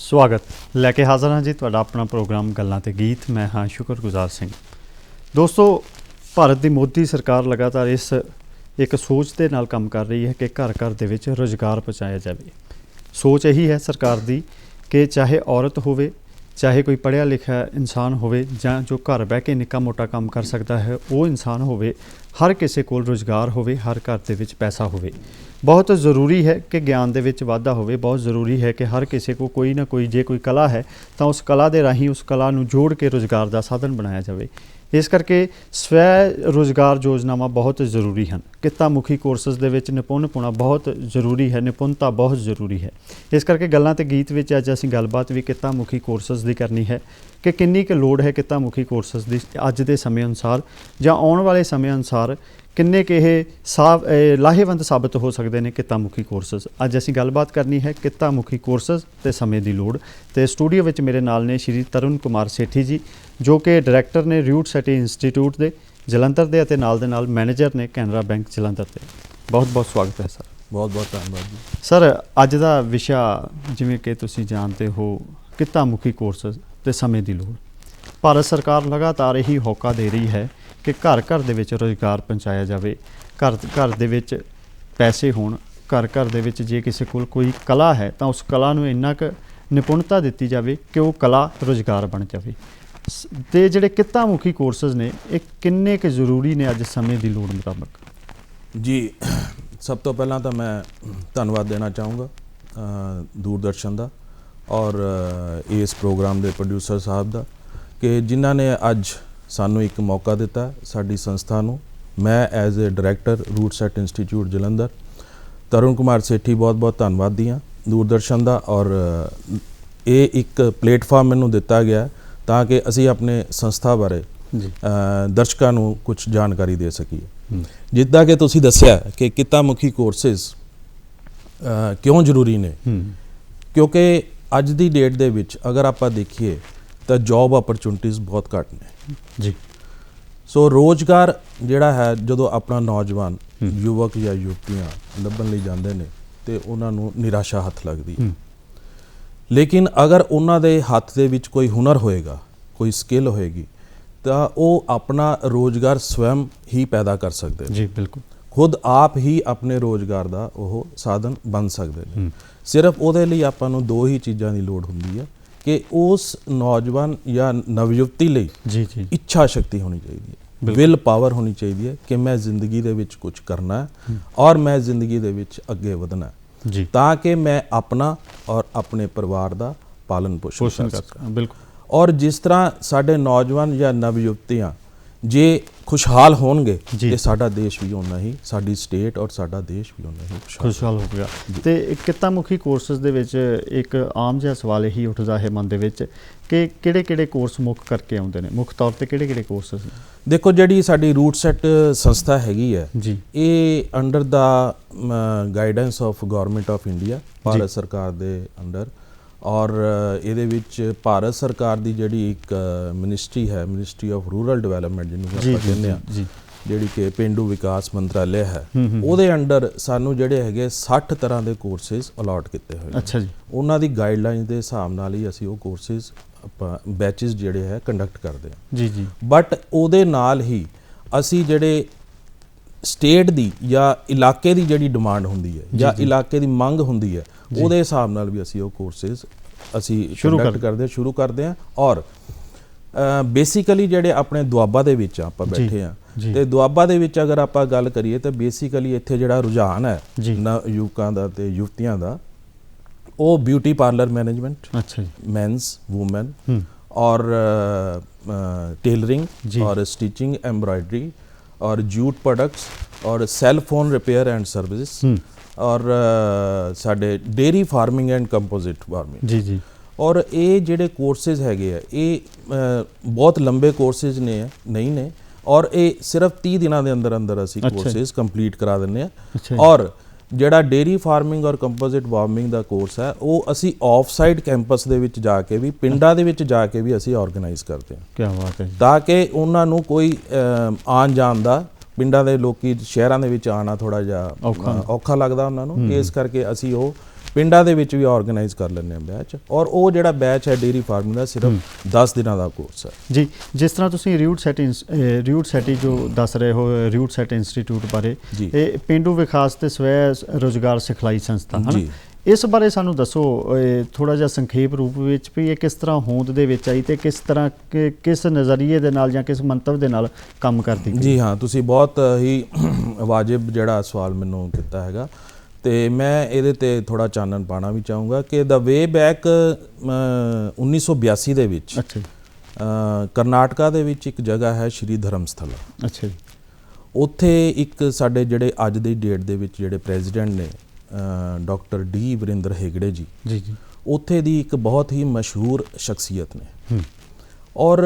स्वागत लैके हाज़र हाँ जी तुहाडा अपना प्रोग्राम गल्लां ते गीत। मैं हाँ शुक्रगुजार सिंह। दोस्तों, भारत की मोदी सरकार लगातार इस एक सोच के नाल काम कर रही है कि घर घर दे विच रोज़गार पहुँचाया जाए। सोच यही है सरकार दी कि चाहे औरत होवे, चाहे कोई पढ़िया लिखा इंसान होवे, जां जो घर बह के निक्का मोटा काम कर सकता है वो इंसान होवे, हर किसी कोल रोज़गार होवे, हर घर दे विच पैसा होवे। बहुत ज़रूरी है कि ज्ञान दे विच वाधा होवे, बहुत ज़रूरी है कि हर किसी को कोई ना कोई जे कोई कला है तो उस कला दे राही उस कला नूं जोड़ के रोज़गार का साधन बनाया जाए। इस करके स्वै रोज़गार योजनावां बहुत ज़रूरी हैं। कित्ता मुखी कोर्सेस दे विच निपुण होना बहुत ज़रूरी है, निपुणता बहुत ज़रूरी है। इस करके गल्लां ते गीत विच अज असीं गलबात भी कित्ता मुखी कोर्सेस की करनी है कि किन्नी क लोड़ है कित्ता मुखी कोर्सेस की अज दे समय अनुसार जां आउण वाले समय अनुसार किन्ने कि लाहेवंद साबित हो सकते हैं कित्ता मुखी कोर्सेस। अज असीं गलबात करनी है कित्ता मुखी कोर्सेस ते समय की लोड़। तो स्टूडियो विच मेरे नाल ने श्री तरुण कुमार सेठी जी जो कि डायरैक्टर ने रूट सिटी इंस्टीट्यूट के जलंधर के अते नाल दे नाल मैनेजर ने कैनरा बैंक जलंधर के। बहुत बहुत स्वागत है सर। बहुत बहुत धन्यवाद जी। सर, अज का विषय जिवें कि तुसीं जानते हो कित्ता मुखी कोर्सेस ते समय की लोड़। भारत सरकार लगातार यही होका दे रही है कि घर घर दे विच रोज़गार पहुँचाया जाए, घर घर दे विच पैसे होण, घर घर दे विच जे किसी कोल कोई कला है तो उस कला नूं इन्ना क निपुणता दित्ती जाए कि वो कला रोज़गार बन जाए। ते जिहड़े कित्ता मुखी कोर्सेस ने ये किन्ने क जरूरी ने अज समय की लोड़ मुताबक? जी, सब तो पहला तो मैं धन्यवाद देना चाहूँगा दूरदर्शन का और इस प्रोग्राम के प्रोड्यूसर साहब का कि जिन्हों ने अज सानू एक मौका दिता साडी संस्था नू। मैं as a director RUDSET institute Jalandhar Tarun Kumar Sethi बहुत बहुत धन्यवाद दी हाँ दूरदर्शन का। और ये एक प्लेटफॉर्म मैनू दिता गया ताकि असी अपने संस्था बारे दर्शकों नू कुछ जानकारी दे सकीए। जिद्दां कि तुसीं दस्सिया कि कित्ता मुखी कोर्सेस क्यों जरूरी ने, क्योंकि अज दी डेट दे विच अगर आप देखिए तो जॉब अपॉर्चुनिटीज़ बहुत घट ने जी। सो रोज़गार जिहड़ा है जदों अपना नौजवान युवक या युवतियां लभण लई जांदे ने ते उन्हां नूं निराशा हत्थ लगदी है। लेकिन अगर उन्हां दे हत्थ दे विच कोई हुनर होएगा, कोई स्किल होएगी तो वो अपना रोज़गार स्वयं ही पैदा कर सकते हैं। जी बिल्कुल, खुद आप ही अपने रोज़गार का वो साधन बन सकते हैं। सिर्फ उहदे लई आपां नूं दो ही चीज़ां दी लोड़ हुंदी है कि उस नौजवान या नवयुवती लई जी जी इच्छा शक्ति होनी चाहिए, विल पावर होनी चाहिए कि मैं जिंदगी दे विच कुछ करना है और मैं जिंदगी दे विच अगे वधना है जी, ताकि मैं अपना और अपने परिवार का पालन पोषण कर सकां। बिल्कुल। और जिस तरह साडे नौजवान या नवयुवतियां जे खुशहाल होणगे ते साडा देश भी उन्ना ही, साडी स्टेट और साडा देश भी उन्ना ही खुशहाल हो गया। तो कित्ता मुखी कोर्सेस दे विच एक आम जिहा सवाल यही उठदा है मन दे विच कि किहड़े कोर्स मुख करके आउंदे ने, मुख तौर ते किहड़े कोर्सेस ने? देखो, जिहड़ी साडी रूट सेट संस्था हैगी है जी, ये under the guidance of government of India, Bharat सरकार दे अंडर। और ਇਹਦੇ ਵਿੱਚ ਭਾਰਤ ਸਰਕਾਰ ਦੀ ਜਿਹੜੀ ਇੱਕ ਮਿਨਿਸਟਰੀ ਹੈ, ਮਿਨਿਸਟਰੀ ਆਫ ਰੂਰਲ ਡਿਵੈਲਪਮੈਂਟ ਜਿਹਨੂੰ ਆਪਾਂ ਕਹਿੰਦੇ ਆ, ਜਿਹੜੀ ਕਿ ਪੇਂਡੂ ਵਿਕਾਸ ਮੰਤਰਾਲੇ ਹੈ, ਉਹਦੇ ਅੰਡਰ ਸਾਨੂੰ ਜਿਹੜੇ ਹੈਗੇ 60 ਤਰ੍ਹਾਂ ਦੇ ਕੋਰਸਿਸ ਅਲਾਟ ਕੀਤੇ ਹੋਏ। ਅੱਛਾ ਜੀ। ਉਹਨਾਂ ਦੀ ਗਾਈਡਲਾਈਨਸ ਦੇ ਹਿਸਾਬ ਨਾਲ ਹੀ ਅਸੀਂ ਉਹ ਕੋਰਸਿਸ ਆਪਾਂ ਬੈਚਿਸ ਜਿਹੜੇ ਹੈ ਕੰਡਕਟ ਕਰਦੇ ਹਾਂ। ਜੀ ਜੀ। ਬਟ ਉਹਦੇ ਨਾਲ ਹੀ ਅਸੀਂ ਜਿਹੜੇ ਸਟੇਟ ਦੀ ਜਾਂ ਇਲਾਕੇ ਦੀ ਜਿਹੜੀ ਡਿਮਾਂਡ ਹੁੰਦੀ ਹੈ ਜਾਂ ਇਲਾਕੇ ਦੀ ਮੰਗ ਹੁੰਦੀ ਹੈ ਉਹਦੇ ਹਿਸਾਬ ਨਾਲ ਵੀ ਅਸੀਂ ਉਹ ਕੋਰਸਿਸ ਅਸੀਂ ਸ਼ੁਰੂ ਕਰਦੇ ਹਾਂ। ਔਰ ਬੇਸਿਕਲੀ ਜਿਹੜੇ ਆਪਣੇ ਦੁਆਬਾ ਦੇ ਵਿੱਚ ਆਪਾਂ ਬੈਠੇ ਹਾਂ ਤੇ ਦੁਆਬਾ ਦੇ ਵਿੱਚ ਅਗਰ ਆਪਾਂ ਗੱਲ ਕਰੀਏ ਤਾਂ ਬੇਸਿਕਲੀ ਇੱਥੇ ਜਿਹੜਾ ਰੁਝਾਨ ਹੈ ਯੁਵਕਾਂ ਦਾ ਤੇ ਯੁਵਤੀਆਂ ਦਾ ਉਹ ਬਿਊਟੀ ਪਾਰਲਰ ਮੈਨੇਜਮੈਂਟ, ਅੱਛਾ ਜੀ, ਮੈਨਸ ਵੂਮਨ और टेलरिंग और स्टिचिंग, एम्ब्रॉयडरी और जूट प्रोडक्ट्स और cell phone repair and service और साडे dairy farming and composite farming. जी जी। और ये जिहड़े कोर्सेज हैगे आ ये बहुत लंबे कोर्सेज ने नहीं ने और ये सिर्फ 30 दिनों के अंदर अंदर असी कोर्सेज कंप्लीट करा दिंदे आ। और ਜਿਹੜਾ ਡੇਰੀ ਫਾਰਮਿੰਗ ਔਰ ਕੰਪੋਜ਼ਿਟ ਵਾਰਮਿੰਗ ਦਾ ਕੋਰਸ ਹੈ ਉਹ ਅਸੀਂ ਆਫ ਸਾਈਡ ਕੈਂਪਸ ਦੇ ਵਿੱਚ ਜਾ ਕੇ ਵੀ, ਪਿੰਡਾਂ ਦੇ ਵਿੱਚ ਜਾ ਕੇ ਵੀ ਅਸੀਂ ਆਰਗੇਨਾਈਜ਼ ਕਰਦੇ ਹਾਂ। ਕੀ ਬਾਤ ਹੈ। ਤਾਂ ਕਿ ਉਹਨਾਂ ਨੂੰ ਕੋਈ ਆਉਣ ਜਾਣ ਦਾ, ਪਿੰਡਾਂ ਦੇ ਲੋਕੀ ਸ਼ਹਿਰਾਂ ਦੇ ਵਿੱਚ ਆਉਣਾ ਥੋੜ੍ਹਾ ਜਿਹਾ ਔਖਾ ਲੱਗਦਾ ਉਹਨਾਂ ਨੂੰ, ਇਸ ਕਰਕੇ ਅਸੀਂ ਉਹ ਪਿੰਡਾਂ ਦੇ ਵਿੱਚ ਵੀ ਆਰਗੇਨਾਈਜ਼ ਕਰ ਲੈਂਦੇ ਹਾਂ ਬੈਚ। ਔਰ ਉਹ ਜਿਹੜਾ ਬੈਚ ਹੈ ਡੇਅਰੀ ਫਾਰਮਿੰਗ ਦਾ ਸਿਰਫ 10 ਦਿਨਾਂ ਦਾ ਕੋਰਸ ਹੈ ਜੀ। ਜਿਸ ਤਰ੍ਹਾਂ ਤੁਸੀਂ ਰਿਊਟ ਸੈਟੀ ਜੋ ਦੱਸ ਰਹੇ ਹੋ, ਰਿਊਟ ਸੈਟ ਇੰਸਟੀਚਿਊਟ ਬਾਰੇ, ਇਹ ਪੇਂਡੂ ਵਿਕਾਸ ਤੇ ਸਵੈ ਰੋਜ਼ਗਾਰ ਸਿਖਲਾਈ ਸੰਸਥਾ ਹੈ ਨਾ, ਇਸ ਬਾਰੇ ਸਾਨੂੰ ਦੱਸੋ ਥੋੜ੍ਹਾ ਜਿਹਾ ਸੰਖੇਪ ਰੂਪ ਵਿੱਚ ਵੀ ਇਹ ਕਿਸ ਤਰ੍ਹਾਂ ਹੋਂਦ ਦੇ ਵਿੱਚ ਆਈ ਤੇ ਕਿਸ ਤਰ੍ਹਾਂ ਕਿਸ ਨਜ਼ਰੀਏ ਦੇ ਨਾਲ ਜਾਂ ਕਿਸ ਮੰਤਵ ਦੇ ਨਾਲ ਕੰਮ ਕਰਦੀ? ਜੀ ਹਾਂ, ਤੁਸੀਂ ਬਹੁਤ ਹੀ ਵਾਜਿਬ ਜਿਹੜਾ ਸਵਾਲ ਮੈਨੂੰ ਕੀਤਾ ਹੈਗਾ, ਤੇ ਮੈਂ ਇਹਦੇ ਤੇ ਥੋੜ੍ਹਾ ਚਾਨਣ ਪਾਉਣਾ ਵੀ ਚਾਹੂੰਗਾ ਕਿ ਦਾ ਵੇ ਬੈਕ 1982 ਦੇ ਵਿੱਚ ਕਰਨਾਟਕਾ ਦੇ ਵਿੱਚ ਇੱਕ ਜਗ੍ਹਾ ਹੈ ਸ਼੍ਰੀ ਧਰਮਸਥਲਾ। ਅੱਛਾ ਜੀ। ਉੱਥੇ ਇੱਕ ਸਾਡੇ ਜਿਹੜੇ ਅੱਜ ਦੀ ਡੇਟ ਦੇ ਵਿੱਚ ਜਿਹੜੇ ਪ੍ਰੈਜ਼ੀਡੈਂਟ ਨੇ ਡਾਕਟਰ ਡੀ ਵਰਿੰਦਰ ਹੈਗੜੇ ਜੀ, ਉੱਥੇ ਦੀ ਇੱਕ ਬਹੁਤ ਹੀ ਮਸ਼ਹੂਰ ਸ਼ਖਸੀਅਤ ਨੇ। ਔਰ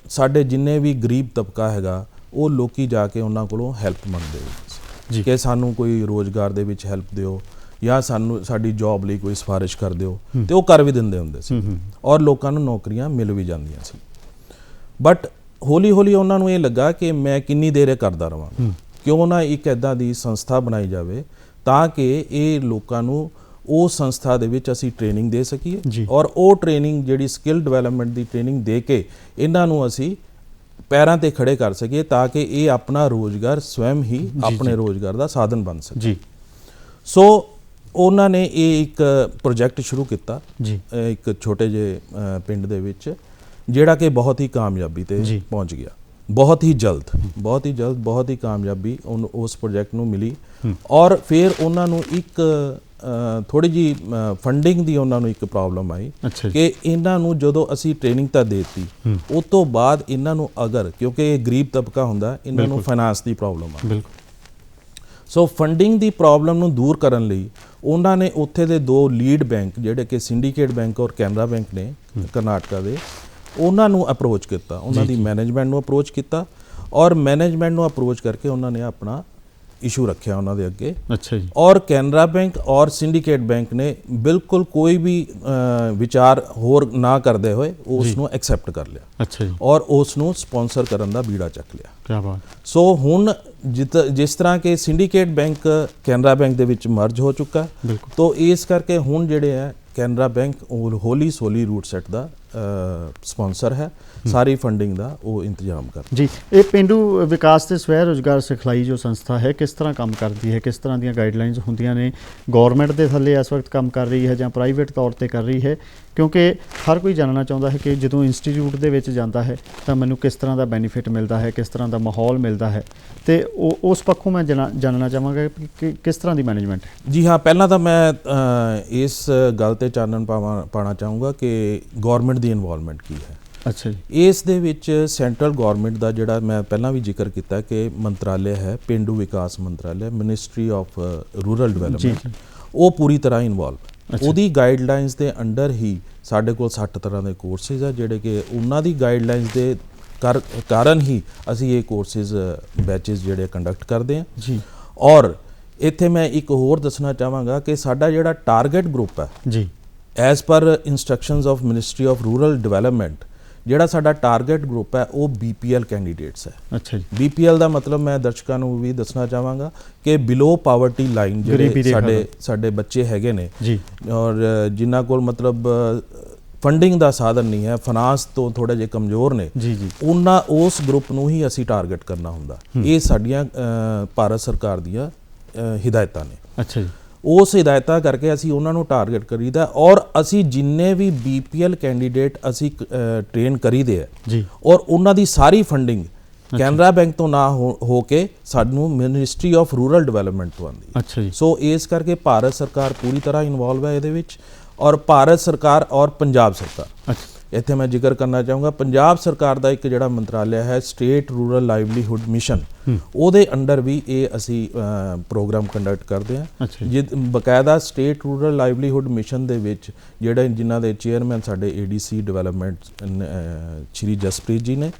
ਸਾਡੇ ਜਿੰਨੇ ਵੀ ਗਰੀਬ ਤਬਕਾ ਹੈਗਾ ਉਹ ਲੋਕੀ ਜਾ ਕੇ ਉਹਨਾਂ ਕੋਲੋਂ ਹੈਲਪ ਮੰਗਦੇ ਕਿ ਸਾਨੂੰ ਕੋਈ ਰੋਜ਼ਗਾਰ ਦੇ ਵਿੱਚ ਹੈਲਪ ਦਿਓ ਜਾਂ ਸਾਨੂੰ ਸਾਡੀ ਜੌਬ ਲਈ ਕੋਈ ਸਿਫਾਰਿਸ਼ ਕਰ ਦਿਓ, ਤੇ ਉਹ ਕਰ ਵੀ ਦਿੰਦੇ ਹੁੰਦੇ ਸੀ ਔਰ ਲੋਕਾਂ ਨੂੰ ਨੌਕਰੀਆਂ ਮਿਲ ਵੀ ਜਾਂਦੀਆਂ ਸੀ। ਬਟ ਹੌਲੀ ਹੌਲੀ ਉਹਨਾਂ ਨੂੰ ਇਹ ਲੱਗਾ ਕਿ ਮੈਂ ਕਿੰਨੀ ਦੇਰ ਕਰਦਾ ਰਹਾਂ, ਕਿਉਂ ਨਾ ਇੱਕ ਇੱਦਾਂ ਦੀ ਸੰਸਥਾ ਬਣਾਈ ਜਾਵੇ ਤਾਂ ਕਿ ਇਹ ਲੋਕਾਂ ਨੂੰ ਉਹ ਸੰਸਥਾ ਦੇ ਵਿੱਚ ਅਸੀਂ ਟ੍ਰੇਨਿੰਗ ਦੇ ਸਕੀਏ ਔਰ ਉਹ ਟ੍ਰੇਨਿੰਗ ਜਿਹੜੀ ਸਕਿੱਲ ਡਿਵੈਲਪਮੈਂਟ ਦੀ ਟ੍ਰੇਨਿੰਗ ਦੇ ਕੇ ਇਹਨਾਂ ਨੂੰ ਅਸੀਂ ਪੈਰਾਂ ਤੇ ਖੜੇ ਕਰ ਸਕੀਏ ਤਾਂ ਕਿ ਇਹ ਆਪਣਾ ਰੋਜ਼ਗਾਰ ਸਵੈਮ ਹੀ ਆਪਣੇ ਰੋਜ਼ਗਾਰ ਦਾ ਸਾਧਨ ਬਣ ਸਕੇ। ਸੋ ਉਹਨਾਂ ਨੇ ਇਹ ਇੱਕ ਪ੍ਰੋਜੈਕਟ ਸ਼ੁਰੂ ਕੀਤਾ ਇੱਕ ਛੋਟੇ ਜਿਹੇ ਪਿੰਡ ਦੇ ਵਿੱਚ, ਜਿਹੜਾ ਕਿ ਬਹੁਤ ਹੀ ਕਾਮਯਾਬੀ ਤੇ ਪਹੁੰਚ ਗਿਆ। ਬਹੁਤ ਹੀ ਜਲਦ ਬਹੁਤ ਹੀ ਕਾਮਯਾਬੀ ਉਸ ਪ੍ਰੋਜੈਕਟ ਨੂੰ ਮਿਲੀ। ਔਰ ਫਿਰ ਉਹਨਾਂ ਨੂੰ ਇੱਕ ਥੋੜੀ ਜੀ ਫੰਡਿੰਗ ਦੀ ਉਹਨਾਂ ਨੂੰ ਇੱਕ ਪ੍ਰੋਬਲਮ ਆਈ ਕਿ ਇਹਨਾਂ ਨੂੰ ਜਦੋਂ ਅਸੀਂ ਟ੍ਰੇਨਿੰਗ ਤਾਂ ਦੇਤੀ, ਉਸ ਤੋਂ ਬਾਅਦ ਇਹਨਾਂ ਨੂੰ ਅਗਰ, ਕਿਉਂਕਿ ਇਹ ਗਰੀਬ ਤਬਕਾ ਹੁੰਦਾ, ਇਹਨਾਂ ਨੂੰ ਫਾਈਨਾਂਸ ਦੀ ਪ੍ਰੋਬਲਮ ਆ। ਸੋ ਫੰਡਿੰਗ ਦੀ ਪ੍ਰੋਬਲਮ ਨੂੰ ਦੂਰ ਕਰਨ ਲਈ ਉਹਨਾਂ ਨੇ ਉੱਥੇ ਦੇ ਦੋ ਲੀਡ ਬੈਂਕ ਜਿਹੜੇ ਕਿ ਸਿੰਡੀਕੇਟ ਬੈਂਕ ਔਰ ਕੈਨਰਾ ਬੈਂਕ ਨੇ ਕਰਨਾਟਕਾ ਦੇ, ਉਹਨਾਂ ਨੂੰ ਅਪਰੋਚ ਕੀਤਾ, ਉਹਨਾਂ ਦੀ ਮੈਨੇਜਮੈਂਟ ਨੂੰ ਅਪਰੋਚ ਕੀਤਾ ਔਰ ਮੈਨੇਜਮੈਂਟ ਨੂੰ ਅਪਰੋਚ ਕਰਕੇ ਉਹਨਾਂ ਨੇ ਆਪਣਾ ਇਸ਼ੂ ਰੱਖਿਆ ਉਹਨਾਂ ਦੇ ਅੱਗੇ। ਅੱਛਾ ਜੀ। ਔਰ ਕੈਨਰਾ ਬੈਂਕ ਔਰ ਸਿੰਡੀਕੇਟ ਬੈਂਕ ਨੇ ਬਿਲਕੁਲ ਕੋਈ ਵੀ ਵਿਚਾਰ ਹੋਰ ਨਾ ਕਰਦੇ ਹੋਏ ਉਸ ਨੂੰ ਐਕਸੈਪਟ ਕਰ ਲਿਆ। ਅੱਛਾ ਜੀ। ਔਰ ਉਸ ਨੂੰ ਸਪਾਂਸਰ ਕਰਨ ਦਾ ਬੀੜਾ ਚੱਕ ਲਿਆ। ਕੀ ਬਾਤ। ਸੋ ਹੁਣ ਜਿਸ ਤਰ੍ਹਾਂ ਕਿ ਸਿੰਡੀਕੇਟ ਬੈਂਕ ਕੈਨਰਾ ਬੈਂਕ ਦੇ ਵਿੱਚ ਮਰਜ ਹੋ ਚੁੱਕਾ, ਤੋ ਇਸ ਕਰਕੇ ਹੁਣ ਜਿਹੜੇ ਹੈ ਕੈਨਰਾ ਬੈਂਕ ਹੌਲੀ ਸੋਲੀ ਰੂਟ ਸੈਟ ਦਾ ਸਪਾਂਸਰ ਹੈ, ਸਾਰੀ ਫੰਡਿੰਗ ਦਾ ਉਹ ਇੰਤਜ਼ਾਮ ਕਰ ਜੀ। ਇਹ ਪੇਂਡੂ ਵਿਕਾਸ ਤੇ ਸਵੈ ਰੋਜ਼ਗਾਰ ਸਿਖਲਾਈ ਜੋ ਸੰਸਥਾ ਹੈ ਕਿਸ ਤਰ੍ਹਾਂ ਕੰਮ ਕਰਦੀ ਹੈ, ਕਿਸ ਤਰ੍ਹਾਂ ਦੀਆਂ ਗਾਈਡਲਾਈਨਸ ਹੁੰਦੀਆਂ ਨੇ, ਗੌਰਮੈਂਟ ਦੇ ਥੱਲੇ ਇਸ ਵਕਤ ਕੰਮ ਕਰ ਰਹੀ ਹੈ ਜਾਂ ਪ੍ਰਾਈਵੇਟ ਤੌਰ ਤੇ ਕਰ ਰਹੀ ਹੈ? ਕਿਉਂਕਿ ਹਰ ਕੋਈ ਜਾਣਨਾ ਚਾਹੁੰਦਾ ਹੈ ਕਿ ਜਦੋਂ ਇੰਸਟੀਚਿਊਟ ਦੇ ਵਿੱਚ ਜਾਂਦਾ ਹੈ ਤਾਂ ਮੈਨੂੰ ਕਿਸ ਤਰ੍ਹਾਂ ਦਾ ਬੈਨੀਫਿਟ ਮਿਲਦਾ ਹੈ, ਕਿਸ ਤਰ੍ਹਾਂ ਦਾ ਮਾਹੌਲ ਮਿਲਦਾ ਹੈ, ਤੇ ਉਸ ਪੱਖੋਂ ਮੈਂ ਜਾਣਨਾ ਚਾਹਾਂਗਾ ਕਿ ਕਿਸ ਤਰ੍ਹਾਂ ਦੀ ਮੈਨੇਜਮੈਂਟ ਹੈ। ਜੀ ਹਾਂ, ਪਹਿਲਾਂ ਤਾਂ ਮੈਂ ਇਸ ਗੱਲ ਤੇ ਚਾਨਣ ਪਾਉਣਾ ਚਾਹੂੰਗਾ ਕਿ ਗੌਰਮੈਂਟ ਦੀ ਇਨਵੋਲਵਮੈਂਟ ਕੀ ਹੈ। ਅੱਛਾ ਜੀ। ਇਸ ਦੇ ਵਿੱਚ ਸੈਂਟਰਲ ਗੌਰਮੈਂਟ ਦਾ ਜਿਹੜਾ ਮੈਂ ਪਹਿਲਾਂ ਵੀ ਜ਼ਿਕਰ ਕੀਤਾ ਕਿ ਮੰਤਰਾਲੇ ਹੈ, ਪੇਂਡੂ ਵਿਕਾਸ ਮੰਤਰਾਲੇ, ਮਿਨਿਸਟਰੀ ਆਫ ਰੂਰਲ ਡਿਵੈਲਪਮੈਂਟ, ਉਹ ਪੂਰੀ ਤਰ੍ਹਾਂ ਇਨਵੋਲਵ। ਉਹਦੀ ਗਾਈਡਲਾਈਨਸ ਦੇ ਅੰਡਰ ਹੀ ਸਾਡੇ ਕੋਲ 60 ਤਰ੍ਹਾਂ ਦੇ ਕੋਰਸਿਸ ਆ ਜਿਹੜੇ ਕਿ ਉਹਨਾਂ ਦੀ ਗਾਈਡਲਾਈਨਸ ਦੇ ਕਾਰਨ ਹੀ ਅਸੀਂ ਇਹ ਕੋਰਸਿਸ ਬੈਚਿਸ ਜਿਹੜੇ ਕੰਡਕਟ ਕਰਦੇ ਹਾਂ ਜੀ। ਔਰ ਇੱਥੇ ਮੈਂ ਇੱਕ ਹੋਰ ਦੱਸਣਾ ਚਾਹਾਂਗਾ ਕਿ ਸਾਡਾ ਜਿਹੜਾ ਟਾਰਗੇਟ ਗਰੁੱਪ ਹੈ ਜੀ, as per instructions of ministry of rural development, ਜਿਹੜਾ ਸਾਡਾ ਟਾਰਗੇਟ ਗਰੁੱਪ ਹੈ ਉਹ BPL ਕੈਂਡੀਡੇਟਸ ਹੈ। ਅੱਛਾ ਜੀ। BPL ਦਾ ਮਤਲਬ ਮੈਂ ਦਰਸ਼ਕਾਂ ਨੂੰ ਵੀ ਦੱਸਣਾ ਚਾਹਾਂਗਾ ਕਿ ਬਿਲੋ ਪਾਵਰਟੀ ਲਾਈਨ ਜਿਹੜੇ ਸਾਡੇ ਬੱਚੇ ਹੈਗੇ ਨੇ ਜੀ, ਔਰ ਜਿਨ੍ਹਾਂ ਕੋਲ ਮਤਲਬ ਫੰਡਿੰਗ ਦਾ ਸਾਧਨ ਨਹੀਂ ਹੈ, ਫਾਈਨਾਂਸ ਤੋਂ ਥੋੜੇ ਜਿਹੇ ਕਮਜ਼ੋਰ ਨੇ ਜੀ, ਉਹਨਾਂ ਉਸ ਗਰੁੱਪ ਨੂੰ ਹੀ ਅਸੀਂ ਟਾਰਗੇਟ ਕਰਨਾ ਹੁੰਦਾ। ਇਹ ਸਾਡੀਆਂ ਭਾਰਤ ਸਰਕਾਰ ਦੀਆਂ ਹਿਦਾਇਤਾਂ ਨੇ। ਅੱਛਾ ਜੀ। ਉਸ ਹਿਦਾਇਤਾਂ ਕਰਕੇ ਅਸੀਂ ਉਹਨਾਂ ਨੂੰ ਟਾਰਗੇਟ ਕਰੀਦਾ ਔਰ ਅਸੀਂ ਜਿੰਨੇ ਵੀ BPL ਕੈਂਡੀਡੇਟ ਅਸੀਂ ਟ੍ਰੇਨ ਕਰੀਦੇ ਆ ਜੀ, ਔਰ ਉਹਨਾਂ ਦੀ ਸਾਰੀ ਫੰਡਿੰਗ ਕੈਨਰਾ ਬੈਂਕ ਤੋਂ ਨਾ ਹੋ ਕੇ ਸਾਨੂੰ ਮਿਨਿਸਟਰੀ ਆਫ ਰੂਰਲ ਡਿਵੈਲਪਮੈਂਟ ਤੋਂ ਆਉਂਦੀ। ਅੱਛਾ ਜੀ। ਸੋ ਇਸ ਕਰਕੇ ਭਾਰਤ ਸਰਕਾਰ ਪੂਰੀ ਤਰ੍ਹਾਂ ਇਨਵੋਲਵ ਹੈ ਇਹਦੇ ਵਿੱਚ, ਔਰ ਭਾਰਤ ਸਰਕਾਰ ਔਰ ਪੰਜਾਬ ਸਰਕਾਰ। ਇੱਥੇ ਮੈਂ ਜ਼ਿਕਰ ਕਰਨਾ ਚਾਹੂੰਗਾ ਪੰਜਾਬ ਸਰਕਾਰ ਦਾ ਇੱਕ ਜਿਹੜਾ ਮੰਤਰਾਲਾ ਹੈ ਸਟੇਟ ਰੂਰਲ ਲਾਈਵਲੀਹੁੱਡ ਮਿਸ਼ਨ, ਉਹਦੇ ਅੰਡਰ ਵੀ ਇਹ ਅਸੀਂ ਪ੍ਰੋਗਰਾਮ ਕੰਡਕਟ ਕਰਦੇ ਹਾਂ। ਬਕਾਇਦਾ ਸਟੇਟ ਰੂਰਲ ਲਾਈਵਲੀਹੁੱਡ ਮਿਸ਼ਨ ਦੇ ਵਿੱਚ ਜਿਨ੍ਹਾਂ ਦੇ ਚੇਅਰਮੈਨ ਸਾਡੇ ADC ਡਿਵੈਲਪਮੈਂਟ ਸ਼੍ਰੀ ਜਸਪ੍ਰੀਤ ਜੀ ਨੇ,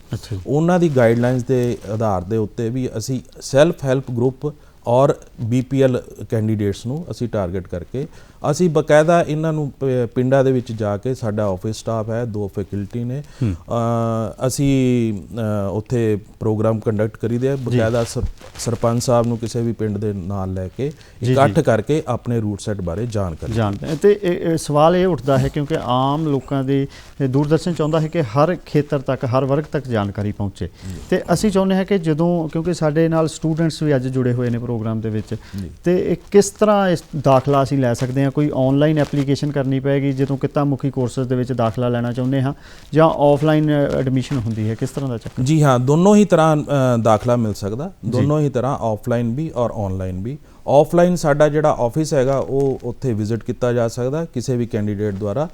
ਉਹਨਾਂ ਦੀ ਗਾਈਡਲਾਈਨਸ ਦੇ ਆਧਾਰ ਦੇ ਉੱਤੇ ਵੀ ਅਸੀਂ ਸੈਲਫ ਹੈਲਪ ਗਰੁੱਪ ਔਰ BPL ਕੈਂਡੀਡੇਟਸ ਨੂੰ ਅਸੀਂ ਟਾਰਗੇਟ ਕਰਕੇ ਅਸੀਂ ਬਕਾਇਦਾ ਇਹਨਾਂ ਨੂੰ ਪਿੰਡਾਂ ਦੇ ਵਿੱਚ ਜਾ ਕੇ, ਸਾਡਾ ਆਫਿਸ ਸਟਾਫ ਹੈ, 2 ਫੈਕਲਟੀ ਨੇ, ਅਸੀਂ ਉੱਥੇ ਪ੍ਰੋਗਰਾਮ ਕੰਡਕਟ ਕਰੀਦੇ ਆ। ਬਕਾਇਦਾ ਸਰਪੰਚ ਸਾਹਿਬ ਨੂੰ ਕਿਸੇ ਵੀ ਪਿੰਡ ਦੇ ਨਾਲ ਲੈ ਕੇ ਇਕੱਠ ਕਰਕੇ ਆਪਣੇ ਰੂਟ ਸੈਟ ਬਾਰੇ ਜਾਣਦੇ। ਤੇ ਇਹ ਸਵਾਲ ਇਹ ਉੱਠਦਾ ਹੈ ਕਿਉਂਕਿ ਆਮ ਲੋਕਾਂ ਦੀ ਦੂਰਦਰਸ਼ਨ ਚਾਹੁੰਦਾ ਹੈ ਕਿ ਹਰ ਖੇਤਰ ਤੱਕ, ਹਰ ਵਰਗ ਤੱਕ ਜਾਣਕਾਰੀ ਪਹੁੰਚੇ, ਤੇ ਅਸੀਂ ਚਾਹੁੰਦੇ ਹਾਂ ਕਿ ਜਦੋਂ, ਕਿਉਂਕਿ ਸਾਡੇ ਨਾਲ ਸਟੂਡੈਂਟਸ ਵੀ ਅੱਜ ਜੁੜੇ ਹੋਏ ਨੇ ਪ੍ਰੋਗਰਾਮ ਦੇ ਵਿੱਚ, ਤੇ ਇਹ ਕਿਸ ਤਰ੍ਹਾਂ ਇਸ ਦਾਖਲਾ ਅਸੀਂ ਲੈ ਸਕਦੇ ਹਾਂ? ਕੋਈ ਆਨਲਾਈਨ ਐਪਲੀਕੇਸ਼ਨ ਕਰਨੀ ਪਏਗੀ ਜਦੋਂ ਕਿੱਤਾ ਮੁਖੀ ਕੋਰਸਸ ਦੇ ਵਿੱਚ ਦਾਖਲਾ ਲੈਣਾ ਚਾਹੁੰਦੇ ਹਾਂ, ਜਾਂ ਆਫਲਾਈਨ ਐਡਮਿਸ਼ਨ ਹੁੰਦੀ ਹੈ? ਕਿਸ ਤਰ੍ਹਾਂ ਦਾ ਚੱਕਰ? ਜੀ ਹਾਂ, ਦੋਨੋਂ ਹੀ ਤਰ੍ਹਾਂ ਦਾਖਲਾ ਮਿਲ ਸਕਦਾ, ਦੋਨੋਂ ਹੀ ਤਰ੍ਹਾਂ, ਆਫਲਾਈਨ ਵੀ ਔਰ ਆਨਲਾਈਨ ਵੀ। ਆਫਲਾਈਨ ਸਾਡਾ ਜਿਹੜਾ ਆਫਿਸ ਹੈਗਾ ਉਹ ਉੱਥੇ ਵਿਜ਼ਿਟ ਕੀਤਾ ਜਾ ਸਕਦਾ ਕਿਸੇ ਵੀ ਕੈਂਡੀਡੇਟ ਦੁਆਰਾ,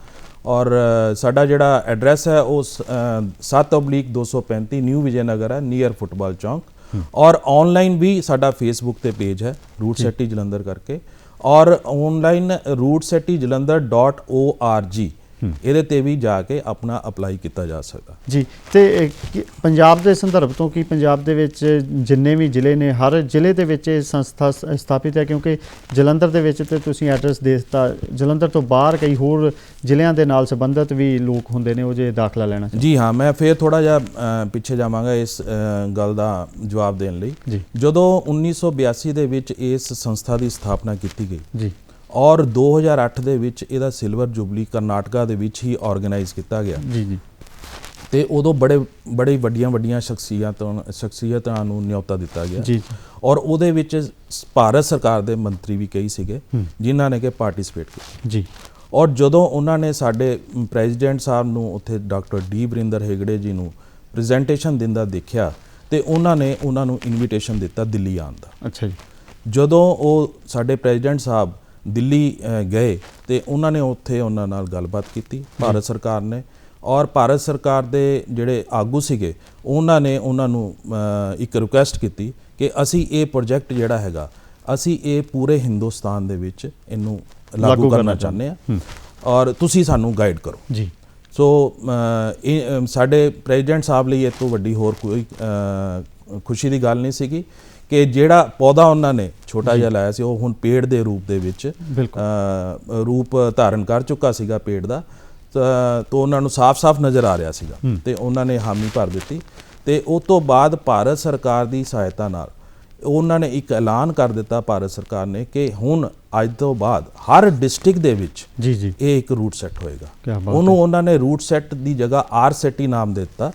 ਔਰ ਸਾਡਾ ਜਿਹੜਾ ਐਡਰੈਸ ਹੈ ਉਹ 7/235 ਨਿਊ ਵਿਜੇ ਨਗਰ ਹੈ, ਨੀਅਰ ਫੁੱਟਬਾਲ ਚੌਂਕ। ਔਰ ਆਨਲਾਈਨ ਵੀ ਸਾਡਾ ਫੇਸਬੁੱਕ ਤੇ ਪੇਜ ਹੈ ਰੂਟ ਸੈਟੀ ਜਲੰਧਰ ਕਰਕੇ, ਔਰ ਆਨਲਾਈਨ rootsetti.org ਇਹਦੇ ਤੇ ਵੀ ਜਾ ਕੇ ਆਪਣਾ ਅਪਲਾਈ ਕੀਤਾ ਜਾ ਸਕਦਾ ਜੀ। ਤੇ ਪੰਜਾਬ ਦੇ ਸੰਦਰਭ ਤੋਂ ਕੀ ਪੰਜਾਬ ਦੇ ਵਿੱਚ ਜਿੰਨੇ ਵੀ ਜ਼ਿਲ੍ਹੇ ਨੇ, ਹਰ ਜ਼ਿਲ੍ਹੇ ਦੇ ਵਿੱਚ ਇਹ ਸੰਸਥਾ ਸਥਾਪਿਤ ਹੈ? ਕਿਉਂਕਿ ਜਲੰਧਰ ਦੇ ਵਿੱਚ ਤੇ ਤੁਸੀਂ ਐਡਰੈਸ ਦੇ ਦਿੱਤਾ, ਜਲੰਧਰ ਤੋਂ ਬਾਹਰ ਕਈ ਹੋਰ ਜ਼ਿਲ੍ਹਿਆਂ ਦੇ ਨਾਲ ਸੰਬੰਧਿਤ ਵੀ ਲੋਕ ਹੁੰਦੇ ਨੇ ਉਹ ਜੇ ਦਾਖਲਾ ਲੈਣਾ ਚਾਹੁੰਦੇ। ਜੀ ਹਾਂ, ਮੈਂ ਫਿਰ ਥੋੜਾ ਜਿਹਾ ਪਿੱਛੇ ਜਾਵਾਂਗਾ ਇਸ ਗੱਲ ਦਾ ਜਵਾਬ ਦੇਣ ਲਈ। ਜਦੋਂ 1982 ਦੇ ਵਿੱਚ ਇਸ ਸੰਸਥਾ ਦੀ ਸਥਾਪਨਾ ਕੀਤੀ ਗਈ ਜੀ, ਔਰ 2008 ਦੇ ਵਿੱਚ ਇਹਦਾ ਸਿਲਵਰ ਜੁਬਲੀ ਕਰਨਾਟਕਾ ਦੇ ਵਿੱਚ ਹੀ ਆਰਗੇਨਾਈਜ਼ ਕੀਤਾ ਗਿਆ ਜੀ, ਤੇ ਉਦੋਂ ਬੜੇ ਵੱਡੀਆਂ ਸ਼ਖਸੀਅਤਾਂ ਨੂੰ ਨਿਯੋਤਾ ਦਿੱਤਾ ਗਿਆ ਜੀ, ਔਰ ਉਹਦੇ ਵਿੱਚ ਭਾਰਤ ਸਰਕਾਰ ਦੇ ਮੰਤਰੀ ਵੀ ਕਈ ਸੀਗੇ ਜਿਨ੍ਹਾਂ ਨੇ ਕਿ ਪਾਰਟਿਸਿਪੇਟ ਕੀਤਾ ਜੀ। ਔਰ ਜਦੋਂ ਉਹਨਾਂ ਨੇ ਸਾਡੇ ਪ੍ਰੈਜ਼ੀਡੈਂਟ ਸਾਹਿਬ ਨੂੰ ਉੱਥੇ ਡਾਕਟਰ ਡੀ ਵਰਿੰਦਰ ਹੈਗੜੇ ਜੀ ਨੂੰ ਪ੍ਰੈਜੈਂਟੇਸ਼ਨ ਦਿੰਦਾ ਦੇਖਿਆ, ਤੇ ਉਹਨਾਂ ਨੇ ਉਹਨਾਂ ਨੂੰ ਇਨਵੀਟੇਸ਼ਨ ਦਿੱਤਾ ਦਿੱਲੀ ਆਉਣ ਦਾ। ਅੱਛਾ ਜੀ। ਜਦੋਂ ਉਹ ਸਾਡੇ ਪ੍ਰੈਜ਼ੀਡੈਂਟ ਸਾਹਿਬ ਦਿੱਲੀ ਗਏ ਤੇ ਉਹਨਾਂ ਨੇ ਉੱਥੇ ਉਹਨਾਂ ਨਾਲ ਗੱਲਬਾਤ ਕੀਤੀ ਭਾਰਤ ਸਰਕਾਰ ਨੇ, ਔਰ ਭਾਰਤ ਸਰਕਾਰ ਦੇ ਜਿਹੜੇ ਆਗੂ ਸੀਗੇ ਉਹਨਾਂ ਨੇ ਉਹਨਾਂ ਨੂੰ ਇੱਕ ਰਿਕੁਐਸਟ ਕੀਤੀ ਕਿ ਅਸੀਂ ਇਹ ਪ੍ਰੋਜੈਕਟ ਜਿਹੜਾ ਹੈਗਾ ਅਸੀਂ ਇਹ ਪੂਰੇ ਹਿੰਦੁਸਤਾਨ ਦੇ ਵਿੱਚ ਇਹਨੂੰ ਲਾਗੂ ਕਰਨਾ ਚਾਹੁੰਦੇ ਹਾਂ, ਔਰ ਤੁਸੀਂ ਸਾਨੂੰ ਗਾਈਡ ਕਰੋ ਜੀ। ਸੋ ਸਾਡੇ ਪ੍ਰੈਜ਼ੀਡੈਂਟ ਸਾਹਿਬ ਲਈ ਇਹ ਤੋਂ ਵੱਡੀ ਹੋਰ ਕੋਈ ਖੁਸ਼ੀ ਦੀ ਗੱਲ ਨਹੀਂ ਸੀਗੀ ਕਿ ਜਿਹੜਾ ਪੌਦਾ ਉਹਨਾਂ ਨੇ ਛੋਟਾ ਜਿਹਾ ਲਾਇਆ ਸੀ ਉਹ ਹੁਣ ਪੇੜ ਦੇ ਰੂਪ ਦੇ ਵਿੱਚ ਰੂਪ ਧਾਰਨ ਕਰ ਚੁੱਕਾ ਸੀਗਾ ਪੇੜ ਦਾ, ਤਾਂ ਉਹਨਾਂ ਨੂੰ ਸਾਫ਼-ਸਾਫ਼ ਨਜ਼ਰ ਆ ਰਿਹਾ ਸੀਗਾ, ਤੇ ਉਹਨਾਂ ਨੇ ਹਾਮੀ ਭਰ ਦਿੱਤੀ। ਤੇ ਉਸ ਤੋਂ ਬਾਅਦ ਭਾਰਤ ਸਰਕਾਰ ਦੀ ਸਹਾਇਤਾ ਨਾਲ ਉਹਨਾਂ ਨੇ ਇੱਕ ਐਲਾਨ ਕਰ ਦਿੱਤਾ ਭਾਰਤ ਸਰਕਾਰ ਨੇ ਕਿ ਹੁਣ ਅੱਜ ਤੋਂ ਬਾਅਦ ਹਰ ਡਿਸਟ੍ਰਿਕਟ ਦੇ ਵਿੱਚ ਇਹ ਇੱਕ ਰੂਟ ਸੈੱਟ ਹੋਏਗਾ। ਉਹਨੂੰ ਉਹਨਾਂ ਨੇ ਰੂਟ ਸੈੱਟ ਦੀ ਜਗ੍ਹਾ RSETI ਨਾਮ ਦੇ ਦਿੱਤਾ,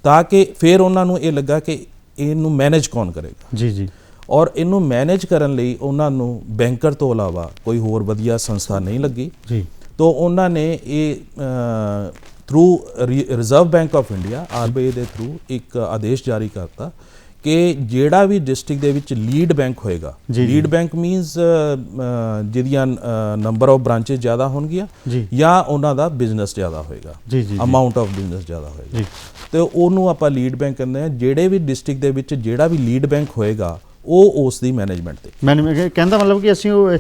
ਤਾਂ ਕਿ ਫਿਰ ਉਹਨਾਂ ਨੂੰ ਇਹ ਲੱਗਾ ਕਿ ਇਹਨੂੰ ਮੈਨੇਜ ਕੌਣ ਕਰੇਗਾ ਜੀ, ਔਰ ਇਹਨੂੰ ਮੈਨੇਜ ਕਰਨ ਲਈ ਉਹਨਾਂ ਨੂੰ ਬੈਂਕਰ ਤੋਂ ਇਲਾਵਾ ਕੋਈ ਹੋਰ ਵਧੀਆ ਸੰਸਥਾ ਨਹੀਂ ਲੱਗੀ ਜੀ। ਤਾਂ ਉਹਨਾਂ ਨੇ ਇਹ through reserve bank of India RBI ਦੇ ਥਰੂ ਇੱਕ ਆਦੇਸ਼ ਜਾਰੀ ਕਰਤਾ ਕਿ ਜਿਹੜਾ ਵੀ ਡਿਸਟ੍ਰਿਕਟ ਦੇ ਵਿੱਚ ਲੀਡ ਬੈਂਕ ਹੋਏਗਾ, ਲੀਡ ਬੈਂਕ ਮੀਨਸ ਜਿਹਦੀਆਂ ਨੰਬਰ ਆਫ ਬ੍ਰਾਂਚਿਸ ਜ਼ਿਆਦਾ ਹੋਣਗੀਆਂ ਜਾਂ ਉਹਨਾਂ ਦਾ ਬਿਜ਼ਨਸ ਜ਼ਿਆਦਾ ਹੋਏਗਾ, ਅਮਾਊਂਟ ਆਫ ਬਿਜ਼ਨਸ ਜ਼ਿਆਦਾ ਹੋਏਗਾ, ਤੇ ਉਹਨੂੰ ਆਪਾਂ ਲੀਡ ਬੈਂਕ ਕਹਿੰਦੇ ਹਾਂ। ਜਿਹੜੇ ਵੀ ਡਿਸਟ੍ਰਿਕਟ ਦੇ ਵਿੱਚ ਜਿਹੜਾ ਵੀ ਲੀਡ ਬੈਂਕ ਹੋਏਗਾ ਉਹ ਉਸ ਦੀ ਮੈਨੇਜਮੈਂਟ ਤੇ ਕਹਿੰਦਾ, ਮਤਲਬ ਕਿ ਅਸੀਂ ਉਹ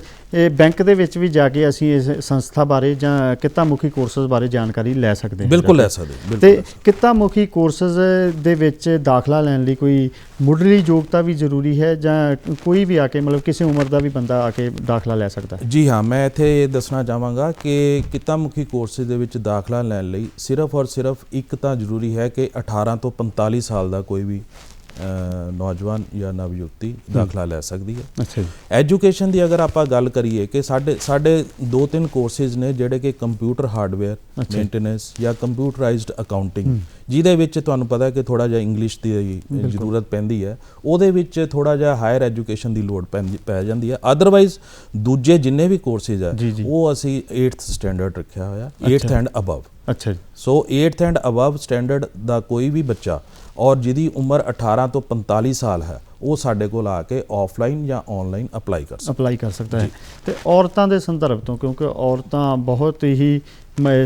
ਬੈਂਕ ਦੇ ਵਿੱਚ ਵੀ ਜਾ ਕੇ ਅਸੀਂ ਇਸ ਸੰਸਥਾ ਬਾਰੇ ਜਾਂ ਕਿੱਤਾ ਮੁਖੀ ਕੋਰਸਸ ਬਾਰੇ ਜਾਣਕਾਰੀ ਲੈ ਸਕਦੇ ਹਾਂ। ਬਿਲਕੁਲ ਲੈ ਸਕਦੇ। ਤੇ ਕਿੱਤਾ ਮੁਖੀ ਕੋਰਸਸ ਦੇ ਵਿੱਚ ਦਾਖਲਾ ਲੈਣ ਲਈ ਕੋਈ ਮੁੱਢਲੀ ਯੋਗਤਾ ਵੀ ਜ਼ਰੂਰੀ ਹੈ, ਜਾਂ ਕੋਈ ਵੀ ਆ ਕੇ, ਮਤਲਬ ਕਿਸੇ ਉਮਰ ਦਾ ਵੀ ਬੰਦਾ ਆ ਕੇ ਦਾਖਲਾ ਲੈ ਸਕਦਾ ਹੈ? ਜੀ ਹਾਂ, ਮੈਂ ਇੱਥੇ ਇਹ ਦੱਸਣਾ ਚਾਹਾਂਗਾ ਕਿ ਕਿੱਤਾ ਮੁਖੀ ਕੋਰਸਿਸ ਦੇ ਵਿੱਚ ਦਾਖਲਾ ਲੈਣ ਲਈ ਸਿਰਫ ਔਰ ਸਿਰਫ ਇੱਕ ਤਾਂ ਜ਼ਰੂਰੀ ਹੈ ਕਿ 18 ਤੋਂ 45 ਸਾਲ ਦਾ ਕੋਈ ਵੀ ਨੌਜਵਾਨ ਜਾਂ ਨਵਯੁਵਤੀ ਦਾਖਲਾ ਲੈ ਸਕਦੀ ਹੈ। ਅੱਛਾ ਜੀ। ਐਜੂਕੇਸ਼ਨ ਦੀ ਅਗਰ ਆਪਾਂ ਗੱਲ ਕਰੀਏ ਕਿ ਸਾਡੇ 2-3 ਕੋਰਸਿਸ ਨੇ ਜਿਹੜੇ ਕਿ ਕੰਪਿਊਟਰ ਹਾਰਡਵੇਅਰ ਮੇਨਟੇਨੈਂਸ ਜਾਂ ਕੰਪਿਊਟਰਾਈਜ਼ਡ ਅਕਾਊਂਟਿੰਗ, ਜਿਹਦੇ ਵਿੱਚ ਤੁਹਾਨੂੰ ਪਤਾ ਕਿ ਥੋੜਾ ਜਿਹਾ ਇੰਗਲਿਸ਼ ਦੀ ਜ਼ਰੂਰਤ ਪੈਂਦੀ ਹੈ, ਉਹਦੇ ਵਿੱਚ ਥੋੜਾ ਜਿਹਾ ਹਾਇਰ ਐਜੂਕੇਸ਼ਨ ਦੀ ਲੋੜ ਪੈ ਜਾਂਦੀ ਹੈ। ਅਦਰਵਾਈਜ਼ ਦੂਜੇ ਜਿੰਨੇ ਵੀ ਕੋਰਸਿਸ ਆ ਉਹ ਅਸੀਂ 8th ਸਟੈਂਡਰਡ ਰੱਖਿਆ ਹੋਇਆ, 8th ਐਂਡ ਅਬਵ। ਅੱਛਾ ਜੀ। ਸੋ 8th ਐਂਡ ਅਬਵ ਸਟੈਂਡਰਡ ਦਾ ਕੋਈ ਵੀ ਬੱਚਾ ਔਰ ਜਿਹਦੀ ਉਮਰ 18 ਤੋਂ 45 ਸਾਲ ਹੈ ਉਹ ਸਾਡੇ ਕੋਲ ਆ ਕੇ ਆਫਲਾਈਨ ਜਾਂ ਆਨਲਾਈਨ ਅਪਲਾਈ ਕਰ ਸਕਦਾ ਹੈ। ਤੇ ਔਰਤਾਂ ਦੇ ਸੰਦਰਭ ਤੋਂ, ਕਿਉਂਕਿ ਔਰਤਾਂ ਬਹੁਤ ਹੀ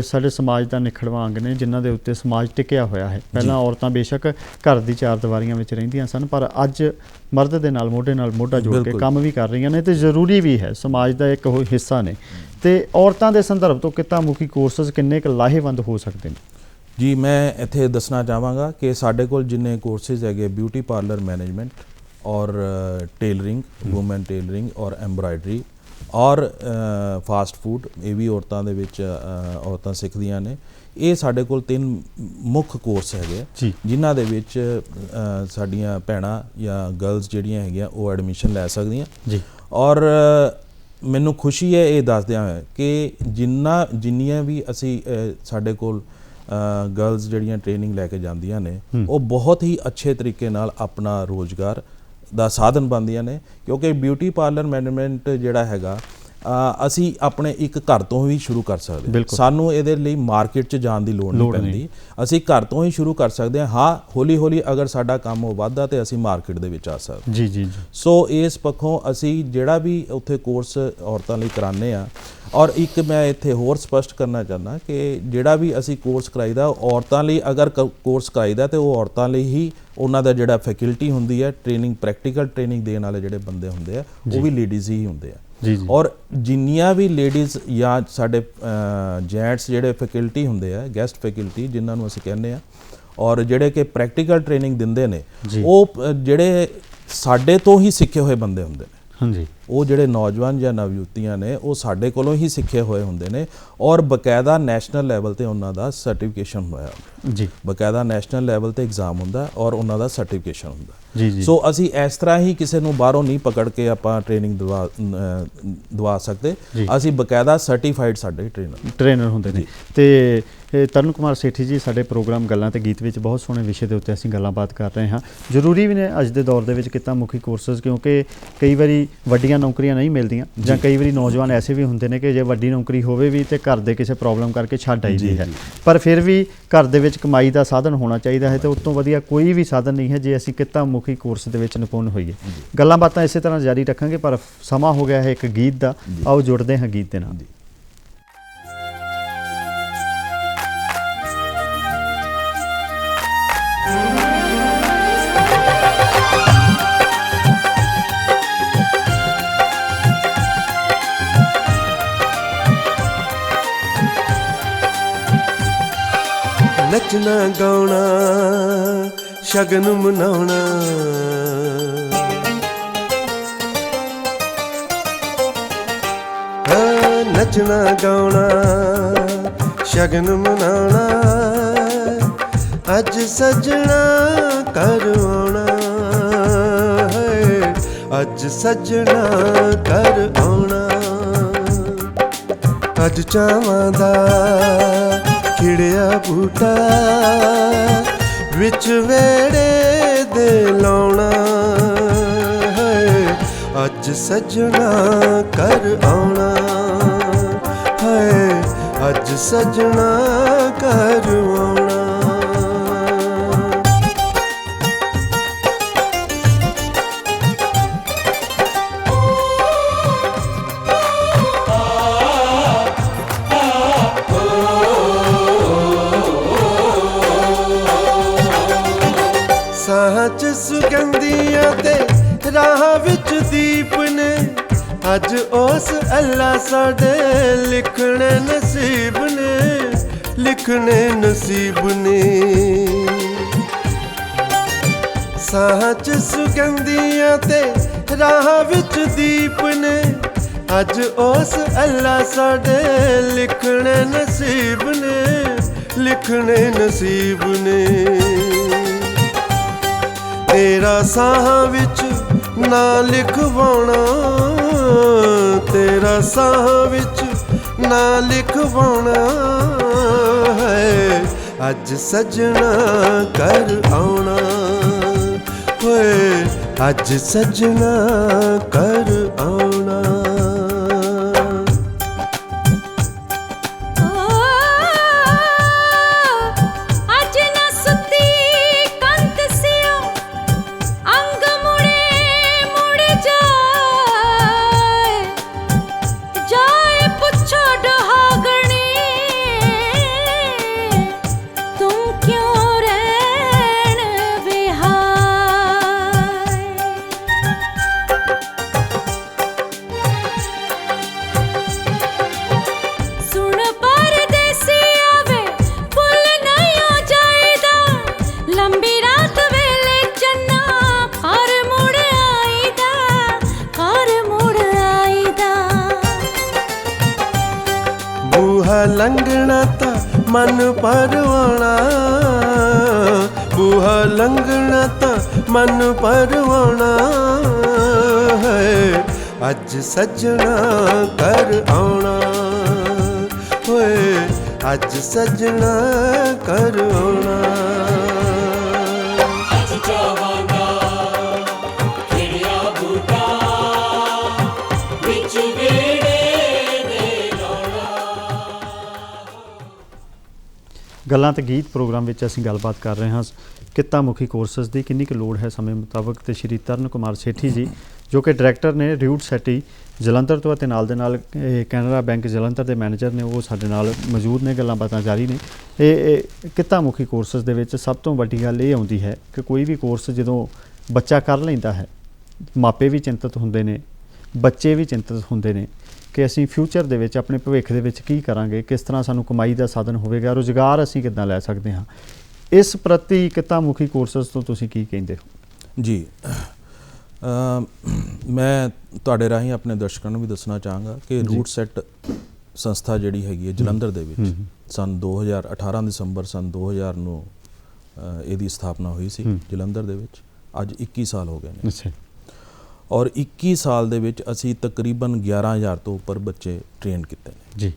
ਸਾਡੇ ਸਮਾਜ ਦਾ ਨਿਖੜਵਾਂ ਅੰਗ ਨੇ ਜਿਨ੍ਹਾਂ ਦੇ ਉੱਤੇ ਸਮਾਜ ਟਿਕਿਆ ਹੋਇਆ ਹੈ। ਪਹਿਲਾਂ ਔਰਤਾਂ ਬੇਸ਼ੱਕ ਘਰ ਦੀ 4 ਦੀਵਾਰੀਆਂ ਵਿੱਚ ਰਹਿੰਦੀਆਂ ਸਨ, ਪਰ ਅੱਜ ਮਰਦ ਦੇ ਨਾਲ ਮੋਢਾ ਜੋੜ ਕੇ ਕੰਮ ਵੀ ਕਰ ਰਹੀਆਂ ਨੇ, ਤੇ ਜ਼ਰੂਰੀ ਵੀ ਹੈ, ਸਮਾਜ ਦਾ ਇੱਕ ਉਹ ਹਿੱਸਾ ਨੇ। ਤੇ ਔਰਤਾਂ ਦੇ ਸੰਦਰਭ ਤੋਂ ਕਿੱਤਾ ਮੁਖੀ ਕੋਰਸਸ ਕਿੰਨੇ ਕੁ ਲਾਹੇਵੰਦ ਹੋ ਸਕਦੇ ਨੇ? ਜੀ, ਮੈਂ ਇੱਥੇ ਦੱਸਣਾ ਚਾਹਾਂਗਾ ਕਿ ਸਾਡੇ ਕੋਲ ਜਿੰਨੇ ਕੋਰਸਿਸ ਹੈਗੇ, ਬਿਊਟੀ ਪਾਰਲਰ ਮੈਨੇਜਮੈਂਟ, और टेलरिंग, वूमेन टेलरिंग और एम्ब्रॉयडरी और फास्ट फूड, ये भी औरतां दे विच औरतां सिੱਖਦੀਆਂ ਨੇ। ਇਹ ਸਾਡੇ ਕੋਲ 3 ਮੁੱਖ ਕੋਰਸ ਹੈਗੇ ਜੀ ਜਿਨ੍ਹਾਂ ਦੇ ਵਿੱਚ ਸਾਡੀਆਂ ਭੈਣਾਂ ਜਾਂ ਗਰਲਸ ਜਿਹੜੀਆਂ ਹੈਗੀਆਂ ਉਹ ਐਡਮਿਸ਼ਨ ਲੈ ਸਕਦੀਆਂ ਜੀ। ਔਰ ਮੈਨੂੰ ਖੁਸ਼ੀ ਹੈ ਇਹ ਦੱਸਦਿਆਂ ਹੋਇਆ ਕਿ ਜਿੰਨੀਆਂ ਵੀ ਅਸੀਂ ਸਾਡੇ ਕੋਲ ਗਰਲਸ ਜਿਹੜੀਆਂ ਟ੍ਰੇਨਿੰਗ ਲੈ ਕੇ ਜਾਂਦੀਆਂ ਨੇ ਉਹ ਬਹੁਤ ਹੀ ਅੱਛੇ ਤਰੀਕੇ ਨਾਲ ਆਪਣਾ ਰੋਜ਼ਗਾਰ ਦਾ ਸਾਧਨ ਬਣਦੀਆਂ ਨੇ, ਕਿਉਂਕਿ ਬਿਊਟੀ ਪਾਰਲਰ ਮੈਨੇਜਮੈਂਟ ਜਿਹੜਾ ਹੈਗਾ ਅਸੀਂ ਆਪਣੇ ਇੱਕ ਘਰ ਤੋਂ ਹੀ ਸ਼ੁਰੂ ਕਰ ਸਕਦੇ ਹਾਂ। ਸਾਨੂੰ ਇਹਦੇ ਲਈ ਮਾਰਕੀਟ 'ਚ ਜਾਣ ਦੀ ਲੋੜ ਨਹੀਂ ਪੈਂਦੀ, ਅਸੀਂ ਘਰ ਤੋਂ ਹੀ ਸ਼ੁਰੂ ਕਰ ਸਕਦੇ ਹਾਂ। ਹਾਂ, ਹੌਲੀ ਹੌਲੀ ਅਗਰ ਸਾਡਾ ਕੰਮ ਉਹ ਵੱਧਦਾ ਤੇ ਅਸੀਂ ਮਾਰਕੀਟ ਦੇ ਵਿੱਚ ਆ ਸਕਦੇ। ਜੀ ਜੀ। ਸੋ ਇਸ ਪੱਖੋਂ ਅਸੀਂ ਜਿਹੜਾ ਵੀ ਉੱਥੇ ਕੋਰਸ ਔਰਤਾਂ ਲਈ ਕਰਾਉਂਦੇ ਹਾਂ, ਔਰ ਇੱਕ ਮੈਂ ਇੱਥੇ ਹੋਰ ਸਪਸ਼ਟ ਕਰਨਾ ਚਾਹੁੰਦਾ ਕਿ ਜਿਹੜਾ ਵੀ ਅਸੀਂ ਕੋਰਸ ਕਰਾਈਦਾ ਔਰਤਾਂ ਲਈ ਅਗਰ ਕੋਰਸ ਕਰਾਈਦਾ ਤੇ ਉਹ ਔਰਤਾਂ ਲਈ ਹੀ ਉਹਨਾਂ ਦਾ ਜਿਹੜਾ ਫੈਕਲਟੀ ਹੁੰਦੀ ਹੈ, ਟ੍ਰੇਨਿੰਗ ਪ੍ਰੈਕਟੀਕਲ ਟ੍ਰੇਨਿੰਗ ਦੇਣ ਵਾਲੇ ਜਿਹੜੇ ਬੰਦੇ ਹੁੰਦੇ ਆ ਉਹ ਵੀ ਲੇਡੀਜ਼ ਹੀ ਹੁੰਦੇ ਆ। ਜੀ ਜੀ। ਔਰ ਜਿੰਨੀਆਂ ਵੀ ਲੇਡੀਜ਼ ਜਾਂ ਸਾਡੇ ਜੈਂਟਸ ਜਿਹੜੇ ਫੈਕਲਟੀ ਹੁੰਦੇ ਆ, ਗੈਸਟ ਫੈਕਲਟੀ ਜਿਨ੍ਹਾਂ ਨੂੰ ਅਸੀਂ ਕਹਿੰਦੇ ਆ, ਔਰ ਜਿਹੜੇ ਕਿ ਪ੍ਰੈਕਟੀਕਲ ਟ੍ਰੇਨਿੰਗ ਦਿੰਦੇ ਨੇ, ਉਹ ਜਿਹੜੇ ਸਾਡੇ ਤੋਂ ਹੀ ਸਿੱਖੇ ਹੋਏ ਬੰਦੇ ਹੁੰਦੇ ਨੇ। ਹਾਂਜੀ। ਉਹ ਜਿਹੜੇ ਨੌਜਵਾਨ ਜਾਂ ਨਵਯੁਵਤੀਆਂ ਨੇ ਉਹ ਸਾਡੇ ਕੋਲੋਂ ਹੀ ਸਿੱਖੇ ਹੋਏ ਹੁੰਦੇ ਨੇ ਔਰ ਬਕਾਇਦਾ ਨੈਸ਼ਨਲ ਲੈਵਲ ਤੇ ਉਹਨਾਂ ਦਾ ਸਰਟੀਫਿਕੇਸ਼ਨ ਹੋਇਆ ਜੀ। ਬਕਾਇਦਾ ਨੈਸ਼ਨਲ ਲੈਵਲ ਤੇ ਐਗਜ਼ਾਮ ਹੁੰਦਾ ਔਰ ਉਹਨਾਂ ਦਾ ਸਰਟੀਫਿਕੇਸ਼ਨ ਹੁੰਦਾ ਜੀ ਜੀ। ਸੋ ਅਸੀਂ ਇਸ ਤਰ੍ਹਾਂ ਹੀ ਕਿਸੇ ਨੂੰ ਬਾਹਰੋਂ ਨਹੀਂ ਪਕੜ ਕੇ ਆਪਾਂ ਟ੍ਰੇਨਿੰਗ ਦਵਾ ਸਕਦੇ, ਅਸੀਂ ਬਕਾਇਦਾ ਸਰਟੀਫਾਈਡ ਸਾਡੇ ਟ੍ਰੇਨਰ ਹੁੰਦੇ ਨੇ। ਤੇ ਤਰਨ ਕੁਮਾਰ ਸੇਠੀ ਜੀ, ਸਾਡੇ ਪ੍ਰੋਗਰਾਮ ਗੱਲਾਂ ਤੇ ਗੀਤ ਵਿੱਚ ਬਹੁਤ ਸੋਹਣੇ ਵਿਸ਼ੇ ਦੇ ਉੱਤੇ ਅਸੀਂ ਗੱਲਾਂਬਾਤ ਕਰ ਰਹੇ ਹਾਂ। ਜ਼ਰੂਰੀ ਵੀ ਨੇ ਅੱਜ ਦੇ ਦੌਰ ਦੇ ਵਿੱਚ ਕਿੱਤਾ ਮੁਖੀ ਕੋਰਸਿਸ, ਕਿਉਂਕਿ ਕਈ ਵਾਰੀ ਵੱਡੀਆਂ ਨੌਕਰੀਆਂ ਨਹੀਂ ਮਿਲਦੀਆਂ ਜਾਂ ਕਈ ਵਾਰੀ ਨੌਜਵਾਨ ਐਸੇ ਵੀ ਹੁੰਦੇ ਨੇ ਕਿ ਜੇ ਵੱਡੀ ਨੌਕਰੀ ਹੋਵੇ ਵੀ ਤੇ ਘਰ ਦੇ ਕਿਸੇ ਪ੍ਰੋਬਲਮ ਕਰਕੇ ਛੱਡ ਆਈਦੀ ਹੈ, ਪਰ ਫਿਰ ਵੀ ਘਰ ਦੇ ਵਿੱਚ ਕਮਾਈ ਦਾ ਸਾਧਨ ਹੋਣਾ ਚਾਹੀਦਾ ਹੈ ਤੇ ਉਸ ਤੋਂ ਵਧੀਆ ਕੋਈ ਵੀ ਸਾਧਨ ਨਹੀਂ ਹੈ ਜੇ ਅਸੀਂ ਕਿੱਤਾ ਮੁਖੀ ਕੋਰਸ ਦੇ ਵਿੱਚ ਨਿਪੁੰਨ ਹੋਈਏ। ਗੱਲਾਂ ਬਾਤਾਂ ਇਸੇ ਤਰ੍ਹਾਂ ਜਾਰੀ ਰੱਖਾਂਗੇ, ਪਰ ਸਮਾਂ ਹੋ ਗਿਆ ਹੈ ਇੱਕ ਗੀਤ ਦਾ। ਆਓ ਜੁੜਦੇ ਹਾਂ ਗੀਤ ਦੇ ਨਾਲ। ਨੱਚਣਾ ਗਾਉਣਾ ਸ਼ਗਨ ਮਨਾਉਣਾ, ਨੱਚਣਾ ਗਾਉਣਾ ਸ਼ਗਨ ਮਨਾਉਣਾ, ਅੱਜ ਸੱਜਣਾ ਘਰ ਆਉਣਾ ਹੈ, ਅੱਜ ਸੱਜਣਾ ਘਰ ਆਉਣਾ, ਅੱਜ ਚਾਵਾਂ ਦਾ ਖਿੜਿਆ ਬੂਟਾ ਵਿੱਚ ਵੇੜੇ ਦੇ ਲਾਉਣਾ ਹੈ, ਅੱਜ ਸੱਜਣਾ ਘਰ ਆਉਣਾ ਹੈ, ਅੱਜ ਸੱਜਣਾ ਘਰ ਆਉਣਾ। ਸਾਹਾਂ 'ਚ ਸੁਗੰਧੀਆਂ ਤੇ ਰਾਹ ਵਿੱਚ ਦੀਪ ਨੇ, ਅੱਜ ਉਸ ਅੱਲਾ ਸਾਡੇ ਲਿਖਣੇ ਨਸੀਬ ਨੇ, ਲਿਖਣੇ ਨਸੀਬ ਨੇ। ਸਾਹਾਂ 'ਚ ਸੁਗੰਧੀਆਂ ਤੇ ਰਾਹ ਵਿੱਚ ਦੀਪ ਨੇ, ਅੱਜ ਉਸ ਅੱਲਾ ਸਾਡੇ ਲਿਖਣੇ ਨਸੀਬ ਨੇ, ਲਿਖਣੇ ਨਸੀਬ ਨੇ। ਤੇਰਾ ਸਾਹਾਂ ਵਿੱਚ ਨਾਂ ਲਿਖਵਾਉਣਾ, ਤੇਰਾ ਸਾਹਾਂ ਵਿੱਚ ਨਾਂ ਲਿਖਵਾਉਣਾ ਹੈ, ਅੱਜ ਸੱਜਣਾ ਘਰ ਆਉਣਾ ਹੋਏ, ਅੱਜ ਸੱਜਣਾ ਘਰ ਆਉਣਾ। ਬੂਹਾ ਲੰਘਣਾ ਤਾਂ ਮਨ ਪਰਵਾਣਾ, ਬੂਹਾ ਲੰਘਣਾ ਤਾਂ ਮਨ ਪਰਵਾਣਾ ਹੈ। ਅੱਜ ਸੱਜਣਾ ਘਰ ਆਉਣਾ ਹੋਏ, ਅੱਜ ਸੱਜਣਾ ਘਰ ਆਉਣਾ। ਗੱਲਾਂ ਤੇ ਗੀਤ ਪ੍ਰੋਗਰਾਮ ਵਿੱਚ ਅਸੀਂ ਗੱਲਬਾਤ ਕਰ ਰਹੇ ਹਾਂ ਕਿੱਤਾ ਮੁਖੀ ਕੋਰਸਸ ਦੀ ਕਿੰਨੀ ਕੁ ਲੋੜ ਹੈ ਸਮੇਂ ਮੁਤਾਬਕ, ਤੇ ਸ਼੍ਰੀ ਤਰਨ ਕੁਮਾਰ ਸੇਠੀ ਜੀ ਜੋ ਕਿ ਡਾਇਰੈਕਟਰ ਨੇ ਰਿਊਟ ਸੈਟੀ ਜਲੰਧਰ ਤੋਂ, ਅਤੇ ਨਾਲ ਦੇ ਨਾਲ ਕੈਨਰਾ ਬੈਂਕ ਜਲੰਧਰ ਦੇ ਮੈਨੇਜਰ ਨੇ, ਉਹ ਸਾਡੇ ਨਾਲ ਮੌਜੂਦ ਨੇ। ਗੱਲਾਂ ਬਾਤਾਂ ਜਾਰੀ ਨੇ। ਇਹ ਕਿੱਤਾ ਮੁਖੀ ਕੋਰਸਸ ਦੇ ਵਿੱਚ ਸਭ ਤੋਂ ਵੱਡੀ ਗੱਲ ਇਹ ਆਉਂਦੀ ਹੈ ਕਿ ਕੋਈ ਵੀ ਕੋਰਸ ਜਦੋਂ ਬੱਚਾ ਕਰ ਲੈਂਦਾ ਹੈ, ਮਾਪੇ ਵੀ ਚਿੰਤਤ ਹੁੰਦੇ ਨੇ, ਬੱਚੇ ਵੀ ਚਿੰਤਤ ਹੁੰਦੇ ਨੇ ਕਿ ਅਸੀਂ ਫਿਊਚਰ ਦੇ ਵਿੱਚ ਆਪਣੇ ਭਵਿੱਖ ਦੇ ਵਿੱਚ ਕੀ ਕਰਾਂਗੇ, ਕਿਸ ਤਰ੍ਹਾਂ ਸਾਨੂੰ ਕਮਾਈ ਦਾ ਸਾਧਨ ਹੋਵੇਗਾ, ਰੁਜ਼ਗਾਰ ਅਸੀਂ ਕਿੱਦਾਂ ਲੈ ਸਕਦੇ ਹਾਂ। ਇਸ ਪ੍ਰਤੀ ਕਿੱਤਾ ਮੁਖੀ ਕੋਰਸਸ ਤੋਂ ਤੁਸੀਂ ਕੀ ਕਹਿੰਦੇ ਹੋ? ਜੀ ਮੈਂ ਤੁਹਾਡੇ ਰਾਹੀਂ ਆਪਣੇ ਦਰਸ਼ਕਾਂ ਨੂੰ ਵੀ ਦੱਸਣਾ ਚਾਹਾਂਗਾ ਕਿ ਰੂਟ ਸੈਟ ਸੰਸਥਾ ਜਿਹੜੀ ਹੈਗੀ ਹੈ ਜਲੰਧਰ ਦੇ ਵਿੱਚ ਸਨ 2018 ਦਸੰਬਰ ਸਨ 2000 ਨੂੰ ਇਹਦੀ ਸਥਾਪਨਾ ਹੋਈ ਸੀ ਜਲੰਧਰ ਦੇ ਵਿੱਚ। ਅੱਜ 21 ਸਾਲ ਹੋ ਗਏ ਨੇ। ਅੱਛਾ। ਔਰ 21 ਸਾਲ ਦੇ ਵਿੱਚ ਅਸੀਂ ਤਕਰੀਬਨ 11,000 ਤੋਂ ਉੱਪਰ ਬੱਚੇ ਟ੍ਰੇਨ ਕੀਤੇ ਨੇ ਜੀ।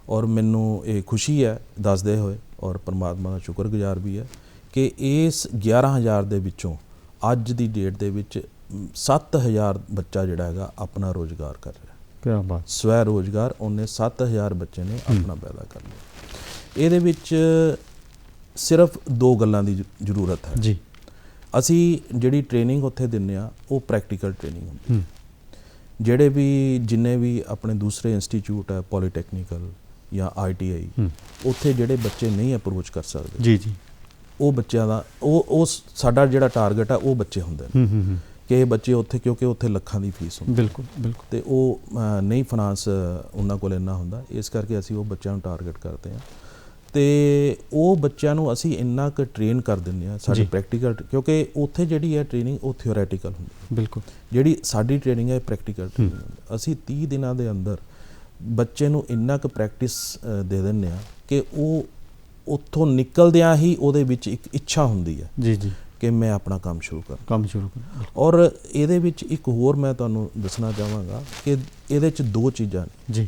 ਔਰ ਮੈਨੂੰ ਇਹ ਖੁਸ਼ੀ ਹੈ ਦੱਸਦੇ ਹੋਏ, ਔਰ ਪਰਮਾਤਮਾ ਦਾ ਸ਼ੁਕਰਗੁਜ਼ਾਰ ਵੀ ਹੈ ਕਿ ਇਸ 11,000 ਦੇ ਵਿੱਚੋਂ ਅੱਜ ਦੀ ਡੇਟ ਦੇ ਵਿੱਚ 7,000 ਬੱਚਾ ਜਿਹੜਾ ਹੈਗਾ ਆਪਣਾ ਰੋਜ਼ਗਾਰ ਕਰ ਰਿਹਾ। ਕਿਆ ਬਾਤ। ਸਵੈ ਰੋਜ਼ਗਾਰ ਉਹਨੇ 7,000 ਬੱਚੇ ਨੇ ਆਪਣਾ ਪੈਦਾ ਕਰ ਲਿਆ। ਇਹਦੇ ਵਿੱਚ ਸਿਰਫ ਦੋ ਗੱਲਾਂ ਦੀ ਜ਼ਰੂਰਤ ਹੈ ਜੀ। ਅਸੀਂ ਜਿਹੜੀ ਟ੍ਰੇਨਿੰਗ ਉੱਥੇ ਦਿੰਦੇ ਆ ਉਹ ਪ੍ਰੈਕਟੀਕਲ ਟ੍ਰੇਨਿੰਗ ਹੁੰਦੀ। ਜਿਹੜੇ ਵੀ ਜਿੰਨੇ ਵੀ ਆਪਣੇ ਦੂਸਰੇ ਇੰਸਟੀਚਿਊਟ ਹੈ ਪੋਲੀਟੈਕਨੀਕਲ ਜਾਂ ITI, ਉੱਥੇ ਜਿਹੜੇ ਬੱਚੇ ਨਹੀਂ ਅਪਰੋਚ ਕਰ ਸਕਦੇ ਜੀ ਜੀ, ਉਹ ਬੱਚਿਆਂ ਦਾ ਉਹ ਸਾਡਾ ਜਿਹੜਾ ਟਾਰਗੇਟ ਹੈ ਉਹ ਬੱਚੇ ਹੁੰਦੇ ਨੇ ਕਿ ਇਹ ਬੱਚੇ ਉੱਥੇ, ਕਿਉਂਕਿ ਉੱਥੇ ਲੱਖਾਂ ਦੀ ਫੀਸ ਹੁੰਦੀ। ਬਿਲਕੁਲ ਬਿਲਕੁਲ। ਤੇ ਉਹ ਨਹੀਂ ਫਾਈਨਾਂਸ ਉਹਨਾਂ ਕੋਲ ਇੰਨਾ ਹੁੰਦਾ, ਇਸ ਕਰਕੇ ਅਸੀਂ ਉਹ ਬੱਚਿਆਂ ਨੂੰ ਟਾਰਗੇਟ ਕਰਦੇ ਹਾਂ। ਤੇ ਉਹ ਬੱਚਿਆਂ ਨੂੰ ਅਸੀਂ ਇੰਨਾ ਕੁ ਟ੍ਰੇਨ ਕਰ ਦਿੰਦੇ ਹਾਂ ਸਾਡੀ ਪ੍ਰੈਕਟੀਕਲ, ਕਿਉਂਕਿ ਉੱਥੇ ਜਿਹੜੀ ਹੈ ਟ੍ਰੇਨਿੰਗ ਉਹ ਥਿਓਰੈਟੀਕਲ ਹੁੰਦੀ। ਬਿਲਕੁਲ। ਜਿਹੜੀ ਸਾਡੀ ਟ੍ਰੇਨਿੰਗ ਹੈ ਪ੍ਰੈਕਟੀਕਲ ਟ੍ਰੇਨਿੰਗ ਹੁੰਦੀ। ਅਸੀਂ 30 ਦਿਨਾਂ ਦੇ ਅੰਦਰ ਬੱਚੇ ਨੂੰ ਇੰਨਾ ਕੁ ਪ੍ਰੈਕਟਿਸ ਦੇ ਦਿੰਦੇ ਹਾਂ ਕਿ ਉਹ ਉੱਥੋਂ ਨਿਕਲਦਿਆਂ ਹੀ ਉਹਦੇ ਵਿੱਚ ਇੱਕ ਇੱਛਾ ਹੁੰਦੀ ਹੈ ਜੀ ਜੀ ਕਿ ਮੈਂ ਆਪਣਾ ਕੰਮ ਸ਼ੁਰੂ ਕਰਾਂ। ਔਰ ਇਹਦੇ ਵਿੱਚ ਇੱਕ ਹੋਰ ਮੈਂ ਤੁਹਾਨੂੰ ਦੱਸਣਾ ਚਾਹਾਂਗਾ ਕਿ ਇਹਦੇ 'ਚ ਦੋ ਚੀਜ਼ਾਂ ਨੇ ਜੀ।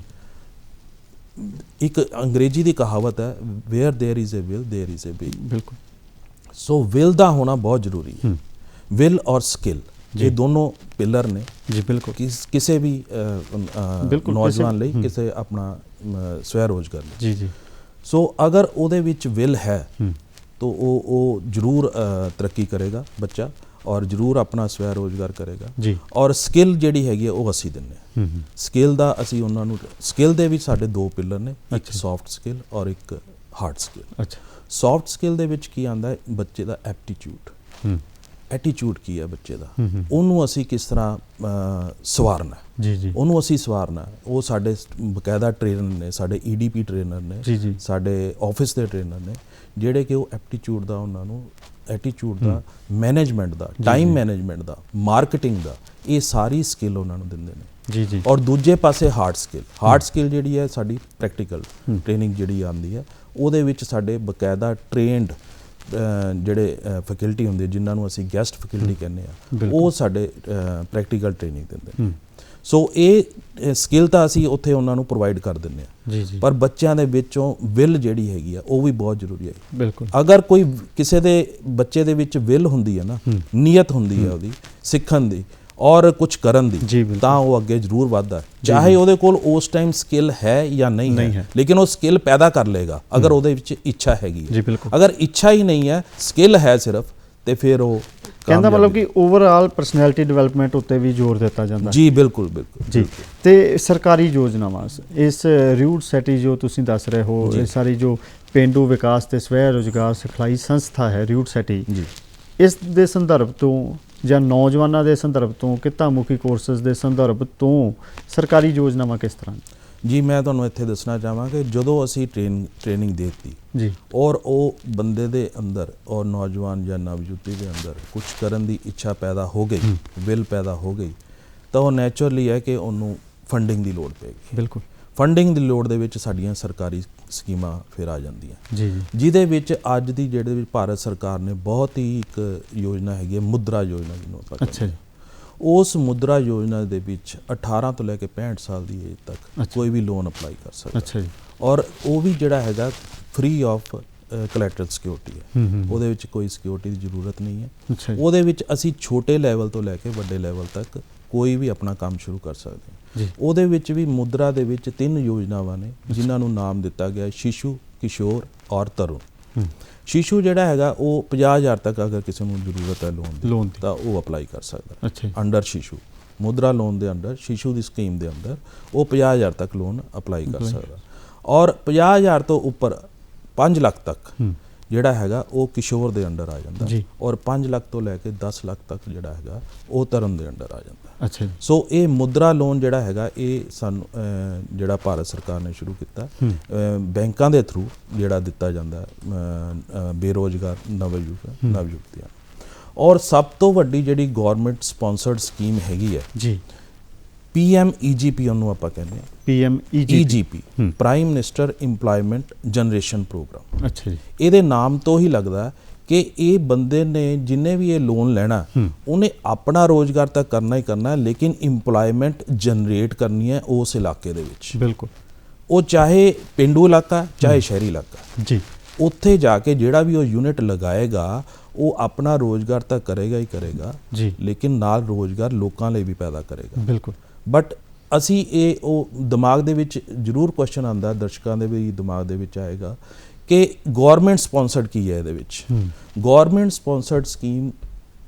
ਇੱਕ ਅੰਗਰੇਜ਼ੀ ਦੀ ਕਹਾਵਤ ਹੈ, where there is a will there is a way. ਬਿਲਕੁਲ। ਸੋ ਵਿਲ ਦਾ ਹੋਣਾ ਬਹੁਤ ਜ਼ਰੂਰੀ ਹੈ। ਵਿਲ ਔਰ ਸਕਿੱਲ, ਇਹ ਦੋਨੋਂ ਪਿਲਰ ਨੇ ਜੀ। ਬਿਲਕੁਲ। ਕਿਸੇ ਵੀ ਨੌਜਵਾਨ ਲਈ, ਕਿਸੇ ਆਪਣਾ ਸਵੈ ਰੋਜ਼ਗਾਰ ਲਈ ਜੀ ਜੀ। ਸੋ ਅਗਰ ਉਹਦੇ ਵਿੱਚ ਵਿਲ ਹੈ ਤਾਂ ਉਹ ਜ਼ਰੂਰ ਤਰੱਕੀ ਕਰੇਗਾ ਬੱਚਾ, ਔਰ ਜ਼ਰੂਰ ਆਪਣਾ ਸਵੈ ਰੋਜ਼ਗਾਰ ਕਰੇਗਾ ਜੀ। ਔਰ ਸਕਿੱਲ ਜਿਹੜੀ ਹੈਗੀ ਉਹ ਅਸੀਂ ਦਿੰਦੇ ਹਾਂ। ਸਕਿੱਲ ਦਾ ਅਸੀਂ ਉਹਨਾਂ ਨੂੰ, ਸਕਿੱਲ ਦੇ ਵਿੱਚ ਸਾਡੇ ਦੋ ਪਿਲਰ ਨੇ, ਇੱਕ ਸੌਫਟ ਸਕਿੱਲ ਔਰ ਇੱਕ ਹਾਰਡ ਸਕਿੱਲ। ਅੱਛਾ। ਸੌਫਟ ਸਕਿੱਲ ਦੇ ਵਿੱਚ ਕੀ ਆਉਂਦਾ ਹੈ, ਬੱਚੇ ਦਾ ਐਟੀਟਿਊਡ ਕੀ ਹੈ ਬੱਚੇ ਦਾ, ਉਹਨੂੰ ਅਸੀਂ ਕਿਸ ਤਰ੍ਹਾਂ ਸਵਾਰਨਾ ਜੀ ਜੀ, ਉਹਨੂੰ ਅਸੀਂ ਸਵਾਰਨਾ। ਉਹ ਸਾਡੇ ਬਕਾਇਦਾ ਟ੍ਰੇਨਰ ਨੇ, ਸਾਡੇ EDP ਟ੍ਰੇਨਰ ਨੇ ਜੀ ਜੀ, ਸਾਡੇ ਆਫਿਸ ਦੇ ਟ੍ਰੇਨਰ ਨੇ, ਜਿਹੜੇ ਕਿ ਉਹ ਐਪਟੀਟਿਊਡ ਦਾ, ਉਹਨਾਂ ਨੂੰ ਐਟੀਟਿਊਡ ਦਾ, ਮੈਨੇਜਮੈਂਟ ਦਾ, ਟਾਈਮ ਮੈਨੇਜਮੈਂਟ ਦਾ, ਮਾਰਕੀਟਿੰਗ ਦਾ, ਇਹ ਸਾਰੀ ਸਕਿੱਲ ਉਹਨਾਂ ਨੂੰ ਦਿੰਦੇ ਨੇ ਜੀ ਜੀ। ਔਰ ਦੂਜੇ ਪਾਸੇ ਹਾਰਡ ਸਕਿੱਲ ਜਿਹੜੀ ਹੈ ਸਾਡੀ ਪ੍ਰੈਕਟੀਕਲ ਟ੍ਰੇਨਿੰਗ ਜਿਹੜੀ ਆਉਂਦੀ ਹੈ, ਉਹਦੇ ਵਿੱਚ ਸਾਡੇ ਬਕਾਇਦਾ ਟ੍ਰੇਨਡ ਜਿਹੜੇ ਫੈਕਲਟੀ ਹੁੰਦੇ ਜਿਨ੍ਹਾਂ ਨੂੰ ਅਸੀਂ ਗੈਸਟ ਫੈਕਲਟੀ ਕਹਿੰਦੇ ਆ, ਉਹ ਸਾਡੇ ਪ੍ਰੈਕਟੀਕਲ ਟ੍ਰੇਨਿੰਗ ਦਿੰਦੇ ਨੇ। ਸੋ ਇਹ ਸਕਿੱਲ ਤਾਂ ਅਸੀਂ ਉੱਥੇ ਉਹਨਾਂ ਨੂੰ ਪ੍ਰੋਵਾਈਡ ਕਰ ਦਿੰਦੇ ਹਾਂ ਜੀ ਜੀ। ਪਰ ਬੱਚਿਆਂ ਦੇ ਵਿੱਚੋਂ ਵਿਲ ਜਿਹੜੀ ਹੈਗੀ ਆ ਉਹ ਵੀ ਬਹੁਤ ਜ਼ਰੂਰੀ ਹੈ। ਬਿਲਕੁਲ। ਅਗਰ ਕੋਈ ਕਿਸੇ ਦੇ ਬੱਚੇ ਦੇ ਵਿੱਚ ਵਿਲ ਹੁੰਦੀ ਹੈ ਨਾ, ਨੀਅਤ ਹੁੰਦੀ ਹੈ ਉਹਦੀ ਸਿੱਖਣ ਦੀ ਔਰ ਕੁਝ ਕਰਨ ਦੀ, ਤਾਂ ਉਹ ਅੱਗੇ ਜ਼ਰੂਰ ਵੱਧਦਾ, ਚਾਹੇ ਉਹਦੇ ਕੋਲ ਉਸ ਟਾਈਮ ਸਕਿੱਲ ਹੈ ਜਾਂ ਨਹੀਂ ਹੈ, ਲੇਕਿਨ ਉਹ ਸਕਿੱਲ ਪੈਦਾ ਕਰ ਲਏਗਾ ਅਗਰ ਉਹਦੇ ਵਿੱਚ ਇੱਛਾ ਹੈਗੀ ਹੈ। ਅਗਰ ਇੱਛਾ ਹੀ ਨਹੀਂ ਹੈ, ਸਕਿੱਲ ਹੈ ਸਿਰਫ, ਤੇ ਫਿਰ ਉਹ ਕਹਿੰਦਾ ਮਤਲਬ ਕਿ ਓਵਰਆਲ ਪਰਸਨੈਲਿਟੀ ਡਿਵੈਲਪਮੈਂਟ ਉੱਤੇ ਵੀ ਜ਼ੋਰ ਦਿੱਤਾ ਜਾਂਦਾ ਜੀ। ਬਿਲਕੁਲ ਬਿਲਕੁਲ ਜੀ। ਤੇ ਸਰਕਾਰੀ ਯੋਜਨਾਵਾਂ, ਇਸ ਰਿਊਟ ਸੈਟੀ ਜੋ ਤੁਸੀਂ ਦੱਸ ਰਹੇ ਹੋ, ਇਹ ਸਾਰੀ ਜੋ ਪੇਂਡੂ ਵਿਕਾਸ ਤੇ ਸਵੈ ਰੋਜ਼ਗਾਰ ਸਿਖਲਾਈ ਸੰਸਥਾ ਹੈ ਰਿਊਟ ਸੈਟੀ, ਇਸ ਦੇ ਸੰਦਰਭ ਤੋਂ ਜਾਂ ਨੌਜਵਾਨਾਂ ਦੇ ਸੰਦਰਭ ਤੋਂ, ਕਿੱਤਾ ਮੁਖੀ ਕੋਰਸਸ ਦੇ ਸੰਦਰਭ ਤੋਂ ਸਰਕਾਰੀ ਯੋਜਨਾਵਾਂ ਕਿਸ ਤਰ੍ਹਾਂ ਜੀ? ਮੈਂ ਤੁਹਾਨੂੰ ਇੱਥੇ ਦੱਸਣਾ ਚਾਹਾਂ ਕਿ ਜਦੋਂ ਅਸੀਂ ਟ੍ਰੇਨਿੰਗ ਦੇ ਦਿੱਤੀ ਜੀ, ਔਰ ਉਹ ਬੰਦੇ ਦੇ ਅੰਦਰ, ਔਰ ਨੌਜਵਾਨ ਜਾਂ ਨਵਯੁਵਤੀ ਦੇ ਅੰਦਰ ਕੁਝ ਕਰਨ ਦੀ ਇੱਛਾ ਪੈਦਾ ਹੋ ਗਈ, ਵਿਲ ਪੈਦਾ ਹੋ ਗਈ, ਤਾਂ ਉਹ ਨੈਚੁਰਲੀ ਹੈ ਕਿ ਉਹਨੂੰ ਫੰਡਿੰਗ ਦੀ ਲੋੜ ਪਏਗੀ। ਬਿਲਕੁਲ। ਫੰਡਿੰਗ ਦੀ ਲੋੜ ਦੇ ਵਿੱਚ ਸਾਡੀਆਂ ਸਰਕਾਰੀ ਸਕੀਮਾਂ ਫਿਰ ਆ ਜਾਂਦੀਆਂ ਜੀ ਜੀ ਜਿਹਦੇ ਵਿੱਚ ਅੱਜ ਦੀ ਜਿਹੜੇ ਵਿੱਚ ਭਾਰਤ ਸਰਕਾਰ ਨੇ ਬਹੁਤ ਹੀ ਇੱਕ ਯੋਜਨਾ ਹੈਗੀ ਹੈ ਮੁਦਰਾ ਯੋਜਨਾ ਜਿਹਨੂੰ ਆਪਾਂ ਅੱਛਾ ਕਹਿੰਦੇ ਜੀ ਹਾਂ। ਉਸ ਮੁਦਰਾ ਯੋਜਨਾ ਦੇ ਵਿੱਚ 18 ਤੋਂ ਲੈ ਕੇ 65 ਸਾਲ ਦੀ ਏਜ ਤੱਕ ਕੋਈ ਵੀ ਲੋਨ ਅਪਲਾਈ ਕਰ ਸਕਦਾ ਅੱਛਾ ਜੀ ਔਰ ਉਹ ਵੀ ਜਿਹੜਾ ਹੈਗਾ ਫ੍ਰੀ ਆਫ ਕੋਲੈਟਰਲ ਸਿਕਿਉਰਿਟੀ ਹੈ ਉਹਦੇ ਵਿੱਚ ਕੋਈ ਸਿਕਿਉਰਿਟੀ ਦੀ ਜ਼ਰੂਰਤ ਨਹੀਂ ਹੈ ਅੱਛਾ ਜੀ ਉਹਦੇ ਵਿੱਚ ਅਸੀਂ ਛੋਟੇ ਲੈਵਲ ਤੋਂ ਲੈ ਕੇ ਵੱਡੇ ਲੈਵਲ ਤੱਕ ਕੋਈ ਵੀ ਆਪਣਾ ਕੰਮ ਸ਼ੁਰੂ ਕਰ ਸਕਦੇ ਹਾਂ ਜੀ ਉਹਦੇ ਵਿੱਚ ਵੀ ਮੁਦਰਾ ਦੇ ਵਿੱਚ 3 ਯੋਜਨਾਵਾਂ ਨੇ ਜਿਨ੍ਹਾਂ ਨੂੰ ਨਾਮ ਦਿੱਤਾ ਗਿਆ ਸ਼ਿਸ਼ੂ ਕਿਸ਼ੋਰ ਔਰ ਤਰੁਣ ਸ਼ਿਸ਼ੂ ਜਿਹੜਾ ਹੈਗਾ ਉਹ 50,000 ਤੱਕ ਅਗਰ ਕਿਸੇ ਨੂੰ ਜ਼ਰੂਰਤ ਹੈ ਲੋਨ ਦੀ ਤਾਂ ਉਹ ਅਪਲਾਈ ਕਰ ਸਕਦਾ ਅੱਛਾ ਅੰਡਰ ਸ਼ਿਸ਼ੂ ਮੁਦਰਾ ਲੋਨ ਦੇ ਅੰਡਰ ਸ਼ਿਸ਼ੂ ਦੀ ਸਕੀਮ ਦੇ ਅੰਦਰ ਉਹ 50,000 ਤੱਕ ਲੋਨ ਅਪਲਾਈ ਕਰ ਸਕਦਾ ਔਰ 50,000 ਤੋਂ ਉੱਪਰ 5 ਲੱਖ ਤੱਕ ਜਿਹੜਾ ਹੈਗਾ ਉਹ ਕਿਸ਼ੋਰ ਦੇ ਅੰਡਰ ਆ ਜਾਂਦਾ ਔਰ 5 ਲੱਖ ਤੋਂ ਲੈ ਕੇ 10 ਲੱਖ ਤੱਕ ਜਿਹੜਾ ਹੈਗਾ ਉਹ ਤਰੁਣ ਦੇ ਅੰਡਰ ਆ ਜਾਂਦਾ ਅੱਛਾ ਸੋ ਇਹ ਮੁਦਰਾ ਲੋਨ ਜਿਹੜਾ ਹੈਗਾ ਇਹ ਸਾਨੂੰ ਜਿਹੜਾ ਭਾਰਤ ਸਰਕਾਰ ਨੇ ਸ਼ੁਰੂ ਕੀਤਾ ਬੈਂਕਾਂ ਦੇ ਥਰੂ ਜਿਹੜਾ ਦਿੱਤਾ ਜਾਂਦਾ ਬੇਰੋਜ਼ਗਾਰ ਨਵਯੁਵਤੀਆਂ ਔਰ ਸਭ ਤੋਂ ਵੱਡੀ ਜਿਹੜੀ ਗਵਰਨਮੈਂਟ ਸਪਾਂਸਰਡ ਸਕੀਮ ਹੈਗੀ ਹੈ ਜੀ PMEGP ਉਹਨੂੰ ਆਪਾਂ ਕਹਿੰਦੇ ਹਾਂ PMEGP prime minister employment generation programme ਅੱਛਾ ਜੀ ਇਹਦੇ ਨਾਮ ਤੋਂ ਹੀ ਲੱਗਦਾ ਕਿ ਇਹ ਬੰਦੇ ਨੇ ਜਿੰਨੇ ਵੀ ਇਹ ਲੋਨ ਲੈਣਾ ਉਹਨੇ ਆਪਣਾ ਰੋਜ਼ਗਾਰ ਤਾਂ ਕਰਨਾ ਹੀ ਕਰਨਾ ਹੈ ਲੇਕਿਨ ਇੰਪਲੋਇਮੈਂਟ ਜਨਰੇਟ ਕਰਨੀ ਹੈ ਉਸ ਇਲਾਕੇ ਦੇ ਵਿੱਚ ਬਿਲਕੁਲ ਉਹ ਚਾਹੇ ਪਿੰਡੂ ਇਲਾਕਾ ਚਾਹੇ ਸ਼ਹਿਰੀ ਇਲਾਕਾ ਜੀ ਉੱਥੇ ਜਾ ਕੇ ਜਿਹੜਾ ਵੀ ਉਹ ਯੂਨਿਟ ਲਗਾਏਗਾ ਉਹ ਆਪਣਾ ਰੋਜ਼ਗਾਰ ਤਾਂ ਕਰੇਗਾ ਹੀ ਕਰੇਗਾ ਜੀ ਲੇਕਿਨ ਨਾਲ ਰੋਜ਼ਗਾਰ ਲੋਕਾਂ ਲਈ ਵੀ ਪੈਦਾ ਕਰੇਗਾ ਬਿਲਕੁਲ ਬਟ ਅਸੀਂ ਇਹ ਉਹ ਦਿਮਾਗ ਦੇ ਵਿੱਚ ਜ਼ਰੂਰ ਕੁਐਸਚਨ ਆਉਂਦਾ ਦਰਸ਼ਕਾਂ ਦੇ ਵੀ ਦਿਮਾਗ ਦੇ ਵਿੱਚ ਆਏਗਾ ਕਿ ਗਵਰਨਮੈਂਟ ਸਪਾਂਸਰਡ ਕੀ ਹੈ ਇਹਦੇ ਵਿੱਚ ਗਵਰਨਮੈਂਟ ਸਪਾਂਸਰਡ ਸਕੀਮ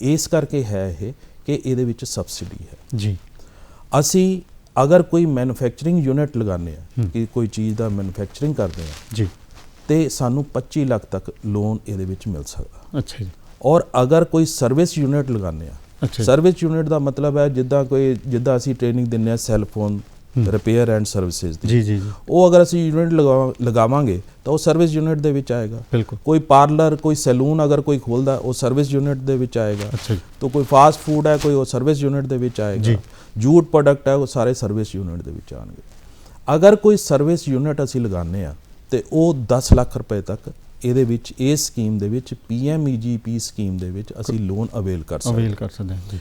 ਇਸ ਕਰਕੇ ਹੈ ਇਹ ਕਿ ਇਹਦੇ ਵਿੱਚ ਸਬਸਿਡੀ ਹੈ ਜੀ ਅਸੀਂ ਅਗਰ ਕੋਈ ਮੈਨੂਫੈਕਚਰਿੰਗ ਯੂਨਿਟ ਲਗਾਉਂਦੇ ਹਾਂ ਕਿ ਕੋਈ ਚੀਜ਼ ਦਾ ਮੈਨੂਫੈਕਚਰਿੰਗ ਕਰਦੇ ਹਾਂ ਜੀ ਤੇ ਸਾਨੂੰ 25 ਲੱਖ ਤੱਕ ਲੋਨ ਇਹਦੇ ਵਿੱਚ ਮਿਲ ਸਕਦਾ ਅੱਛਾ ਜੀ ਔਰ ਅਗਰ ਕੋਈ ਸਰਵਿਸ ਯੂਨਿਟ ਲਗਾਉਂਦੇ ਹਾਂ ਸਰਵਿਸ ਯੂਨਿਟ ਦਾ ਮਤਲਬ ਹੈ ਜਿੱਦਾਂ ਅਸੀਂ ਟ੍ਰੇਨਿੰਗ ਦਿੰਦੇ ਹਾਂ cell phone repair and services ਦੀ ਜੀ ਉਹ ਅਗਰ ਅਸੀਂ ਯੂਨਿਟ ਲਗਾਵਾਂਗੇ ਤਾਂ ਉਹ ਸਰਵਿਸ ਯੂਨਿਟ ਦੇ ਵਿੱਚ ਆਏਗਾ ਬਿਲਕੁਲ ਕੋਈ ਪਾਰਲਰ ਕੋਈ ਸੈਲੂਨ ਅਗਰ ਕੋਈ ਖੋਲਦਾ ਉਹ ਸਰਵਿਸ ਯੂਨਿਟ ਦੇ ਵਿੱਚ ਆਏਗਾ ਅੱਛਾ ਜੀ ਤਾਂ ਕੋਈ ਫਾਸਟ ਫੂਡ ਹੈ ਕੋਈ ਉਹ ਸਰਵਿਸ ਯੂਨਿਟ ਦੇ ਵਿੱਚ ਆਏਗਾ ਜੂਟ ਪ੍ਰੋਡਕਟ ਹੈ ਉਹ ਸਾਰੇ ਸਰਵਿਸ ਯੂਨਿਟ ਦੇ ਵਿੱਚ ਆਣਗੇ ਅਗਰ ਕੋਈ ਸਰਵਿਸ ਯੂਨਿਟ ਅਸੀਂ ਲਗਾਉਂਦੇ ਹਾਂ ਤੇ ਉਹ 10 ਲੱਖ ਰੁਪਏ ਤੱਕ ਇਹਦੇ ਵਿੱਚ ਇਸ ਸਕੀਮ ਦੇ ਵਿੱਚ PMEGP ਸਕੀਮ ਦੇ ਵਿੱਚ ਅਸੀਂ ਲੋਨ ਅਵੇਲ ਕਰ ਸਕਦੇ ਹਾਂ ਜੀ